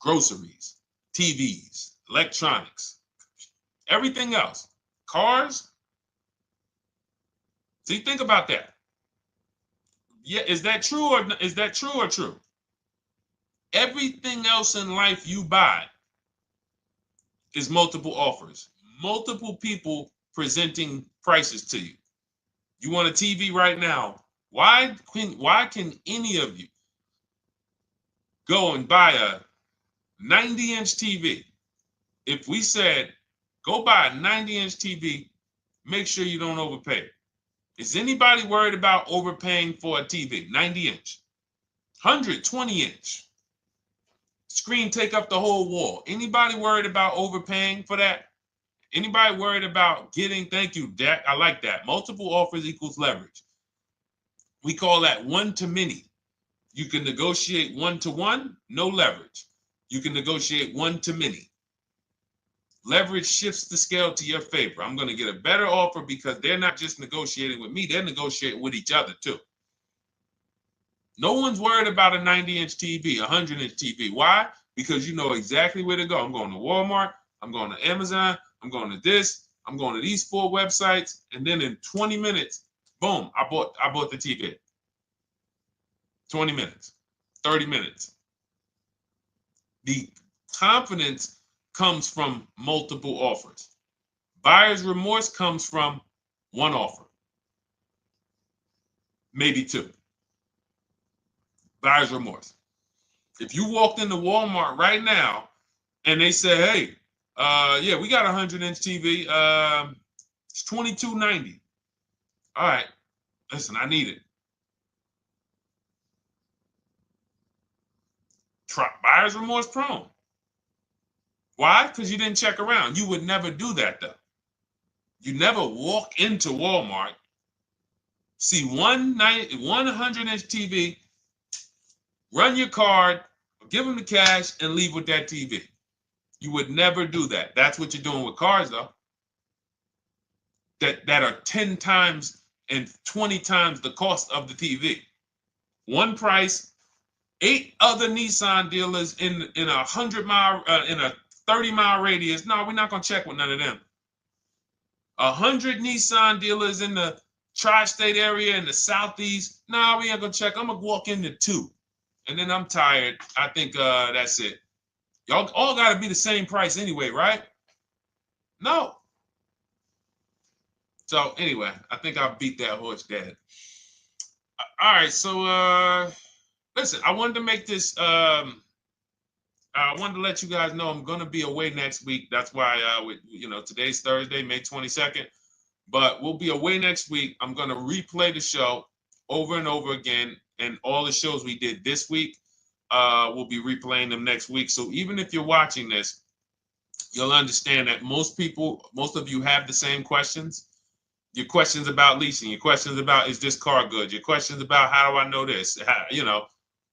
groceries, TVs, electronics, everything else. Cars. See, think about that. Yeah, is that true or true? Everything else in life you buy is multiple offers. Multiple people presenting prices to you. You want a TV right now. Why can any of you go and buy a 90-inch TV? If we said, go buy a 90-inch TV, make sure you don't overpay. Is anybody worried about overpaying for a TV? 90-inch, 120-inch. Screen take up the whole wall. Anybody worried about overpaying for that? Anybody worried about getting, thank you, Jack, I like that. Multiple offers equals leverage. We call that one-to-many. You can negotiate one-to-one, no leverage. You can negotiate one-to-many. Leverage shifts the scale to your favor. I'm going to get a better offer because they're not just negotiating with me, they're negotiating with each other too. No one's worried about a 90-inch TV, a 100-inch TV. Why? Because you know exactly where to go. I'm going to Walmart, I'm going to Amazon, I'm going to this, I'm going to these 4 websites, and then in 20 minutes, boom, I bought the TV. 20 minutes, 30 minutes. The confidence comes from multiple offers. Buyer's remorse comes from one offer, maybe 2. Buyer's remorse. If you walked into Walmart right now and they say, hey, yeah, we got a 100-inch TV, it's $22.90. All right, listen, I need it. Buyer's remorse prone. Why? Because you didn't check around. You would never do that though. You never walk into Walmart, see one 100-inch TV, run your card, give them the cash, and leave with that TV. You would never do that. That's what you're doing with cars though. That are 10 times and 20 times the cost of the TV. One price. 8 other Nissan dealers in a 100-mile, in a 30-mile radius. No, we're not gonna check with none of them. 100 Nissan dealers in the tri-state area in the southeast. No, we ain't gonna check. I'm gonna walk into 2, and then I'm tired. I think that's it. Y'all all gotta be the same price anyway, right? No. So anyway, I think I beat that horse dead. All right, so listen, I wanted to make this, I wanted to let you guys know I'm going to be away next week. That's why, today's Thursday, May 22nd, but we'll be away next week. I'm going to replay the show over and over again, and all the shows we did this week, we'll be replaying them next week. So even if you're watching this, you'll understand that most of you have the same questions. Your questions about leasing, your questions about, is this car good? Your questions about, how do I know this?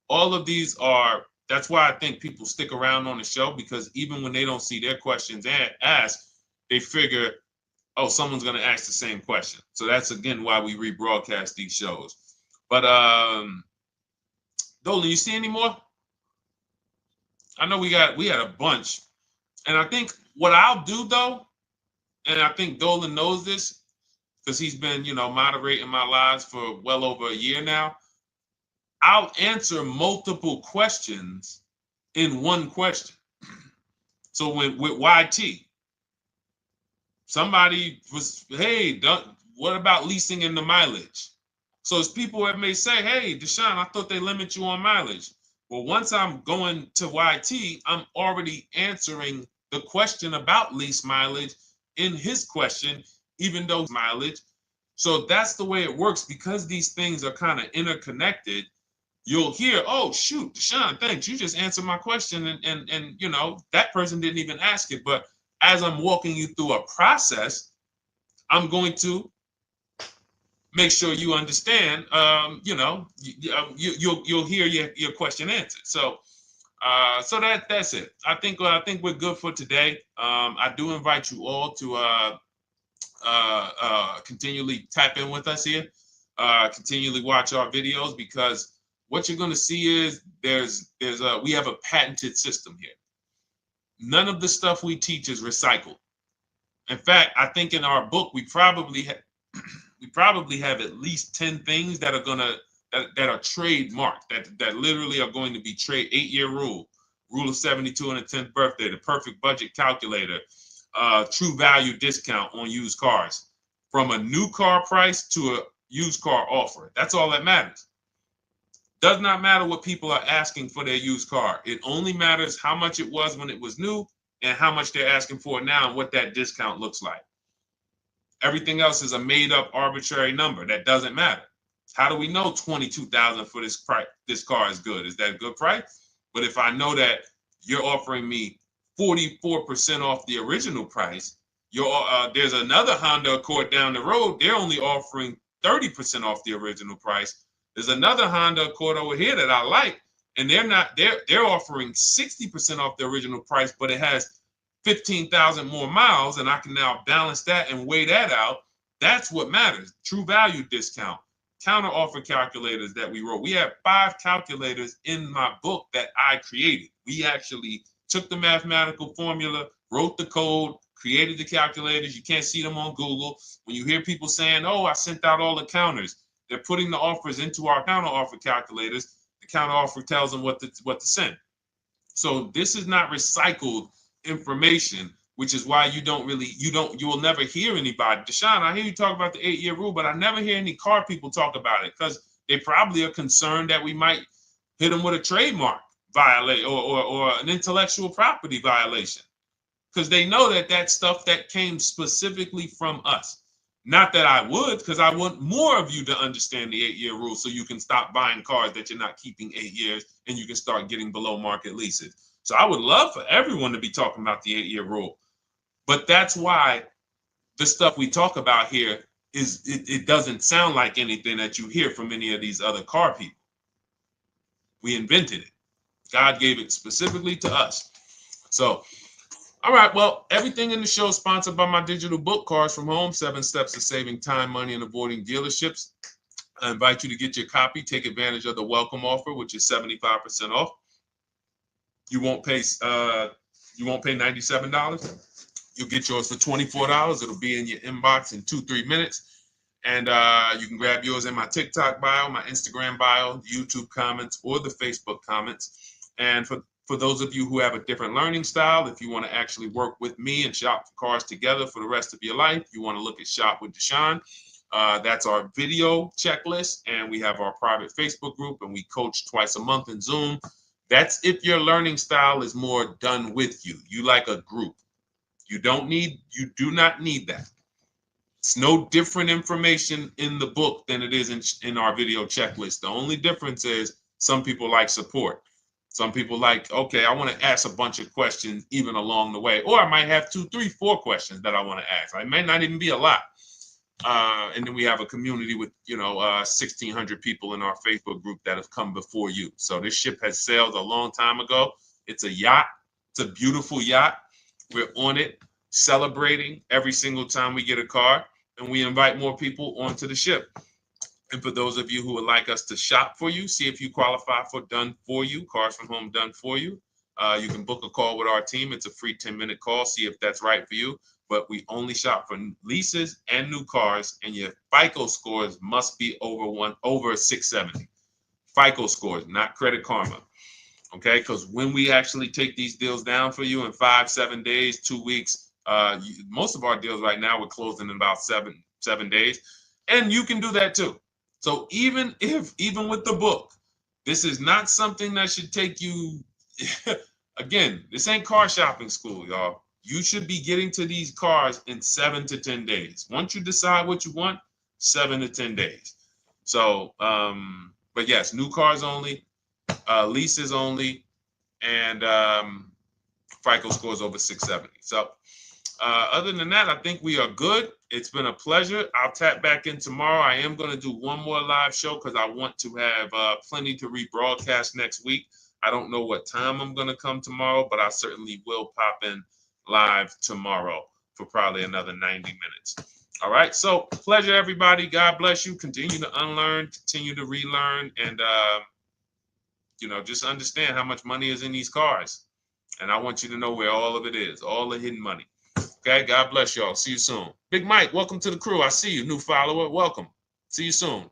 All of these are, that's why I think people stick around on the show, because even when they don't see their questions asked, they figure, oh, someone's going to ask the same question. So that's, again, why we rebroadcast these shows. But Dolan, you see any more? I know we had a bunch. And I think what I'll do, though, and I think Dolan knows this because he's been, moderating my lives for well over a year now, I'll answer multiple questions in one question. So with YT, somebody was, hey, what about leasing in the mileage? So it's people that may say, hey, Deshone, I thought they limit you on mileage. Well, once I'm going to YT, I'm already answering the question about lease mileage in his question, even though mileage. So that's the way it works. Because these things are kind of interconnected, you'll hear, oh, shoot, Deshone, thanks. You just answered my question. And that person didn't even ask it. But as I'm walking you through a process, I'm going to make sure you understand, you'll hear your question answered. So that's it. I think we're good for today. I do invite you all to continually tap in with us here, continually watch our videos, because what you're going to see is we have a patented system here. None of the stuff we teach is recycled. In fact, I think in our book we probably have at least 10 things that are that are trademarked, that literally are going to be 8-year rule of 72 on the 10th birthday, the perfect budget calculator, true value discount on used cars, from a new car price to a used car offer. That's all that matters. Does not matter what people are asking for their used car. It only matters how much it was when it was new and how much they're asking for it now and what that discount looks like. Everything else is a made-up arbitrary number that doesn't matter. How do we know $22,000 for this price? This car is good. Is that a good price? But if I know that you're offering me 44% off the original price, there's another Honda Accord down the road. They're only offering 30% off the original price. There's another Honda Accord over here that I like, and they're offering 60% off the original price, but it has 15,000 more miles, and I can now balance that and weigh that out. That's what matters. True value discount, counter offer calculators that we wrote. We have 5 calculators in my book that I created. We actually took the mathematical formula, wrote the code, created the calculators. You can't see them on Google. When you hear people saying, oh, I sent out all the counters, they're putting the offers into our counter offer calculators. The counter offer tells them what to send. So this is not recycled information, which is why you will never hear anybody. Deshone, I hear you talk about the 8-year rule, but I never hear any car people talk about it, because they probably are concerned that we might hit them with a trademark violation or an intellectual property violation, because they know that stuff that came specifically from us. Not that I would, because I want more of you to understand the 8-year rule, so you can stop buying cars that you're not keeping 8 years and you can start getting below market leases. So I would love for everyone to be talking about the 8-year rule. But that's why the stuff we talk about here it doesn't sound like anything that you hear from any of these other car people. We invented it. God gave it specifically to us. So, all right, well, everything in the show is sponsored by my digital book, Cars from Home, 7 Steps to Saving Time, Money, and Avoiding Dealerships. I invite you to get your copy. Take advantage of the welcome offer, which is 75% off. You won't pay $97. You'll get yours for $24. It'll be in your inbox in 2-3 minutes. And you can grab yours in my TikTok bio, my Instagram bio, YouTube comments, or the Facebook comments. And for those of you who have a different learning style, if you want to actually work with me and shop for cars together for the rest of your life, you want to look at Shop with Deshone. That's our video checklist. And we have our private Facebook group, and we coach twice a month in Zoom. That's if your learning style is more done with you. You like a group. You do not need that. It's no different information in the book than it is in our video checklist. The only difference is some people like support. Some people like, okay, I want to ask a bunch of questions even along the way, or I might have 2, 3, 4 questions that I want to ask. It may not even be a lot. And then we have a community with, 1,600 people in our Facebook group that have come before you. So this ship has sailed a long time ago. It's a yacht. It's a beautiful yacht. We're on it, celebrating every single time we get a car, and we invite more people onto the ship. And for those of you who would like us to shop for you, see if you qualify for done for you, cars from home done for you, you can book a call with our team. It's a free 10-minute call. See if that's right for you. But we only shop for leases and new cars, and your FICO scores must be over 670. FICO scores, not Credit Karma. Okay, because when we actually take these deals down for you in 5, 7 days, 2 weeks, most of our deals right now we're closing in about seven days, and you can do that too. So even with the book, this is not something that should take you. Again, this ain't car shopping school, y'all. You should be getting to these cars in 7 to 10 days. Once you decide what you want, 7 to 10 days. So, but yes, new cars only, leases only, and FICO scores over 670. So other than that, I think we are good. It's been a pleasure. I'll tap back in tomorrow. I am going to do one more live show because I want to have plenty to rebroadcast next week. I don't know what time I'm going to come tomorrow, but I certainly will pop in live tomorrow for probably another 90 minutes. All right. So pleasure, everybody. God bless you. Continue to unlearn, continue to relearn, and, just understand how much money is in these cars. And I want you to know where all of it is, all the hidden money. Okay. God bless y'all. See you soon. Big Mike, welcome to the crew. I see you. New follower. Welcome. See you soon.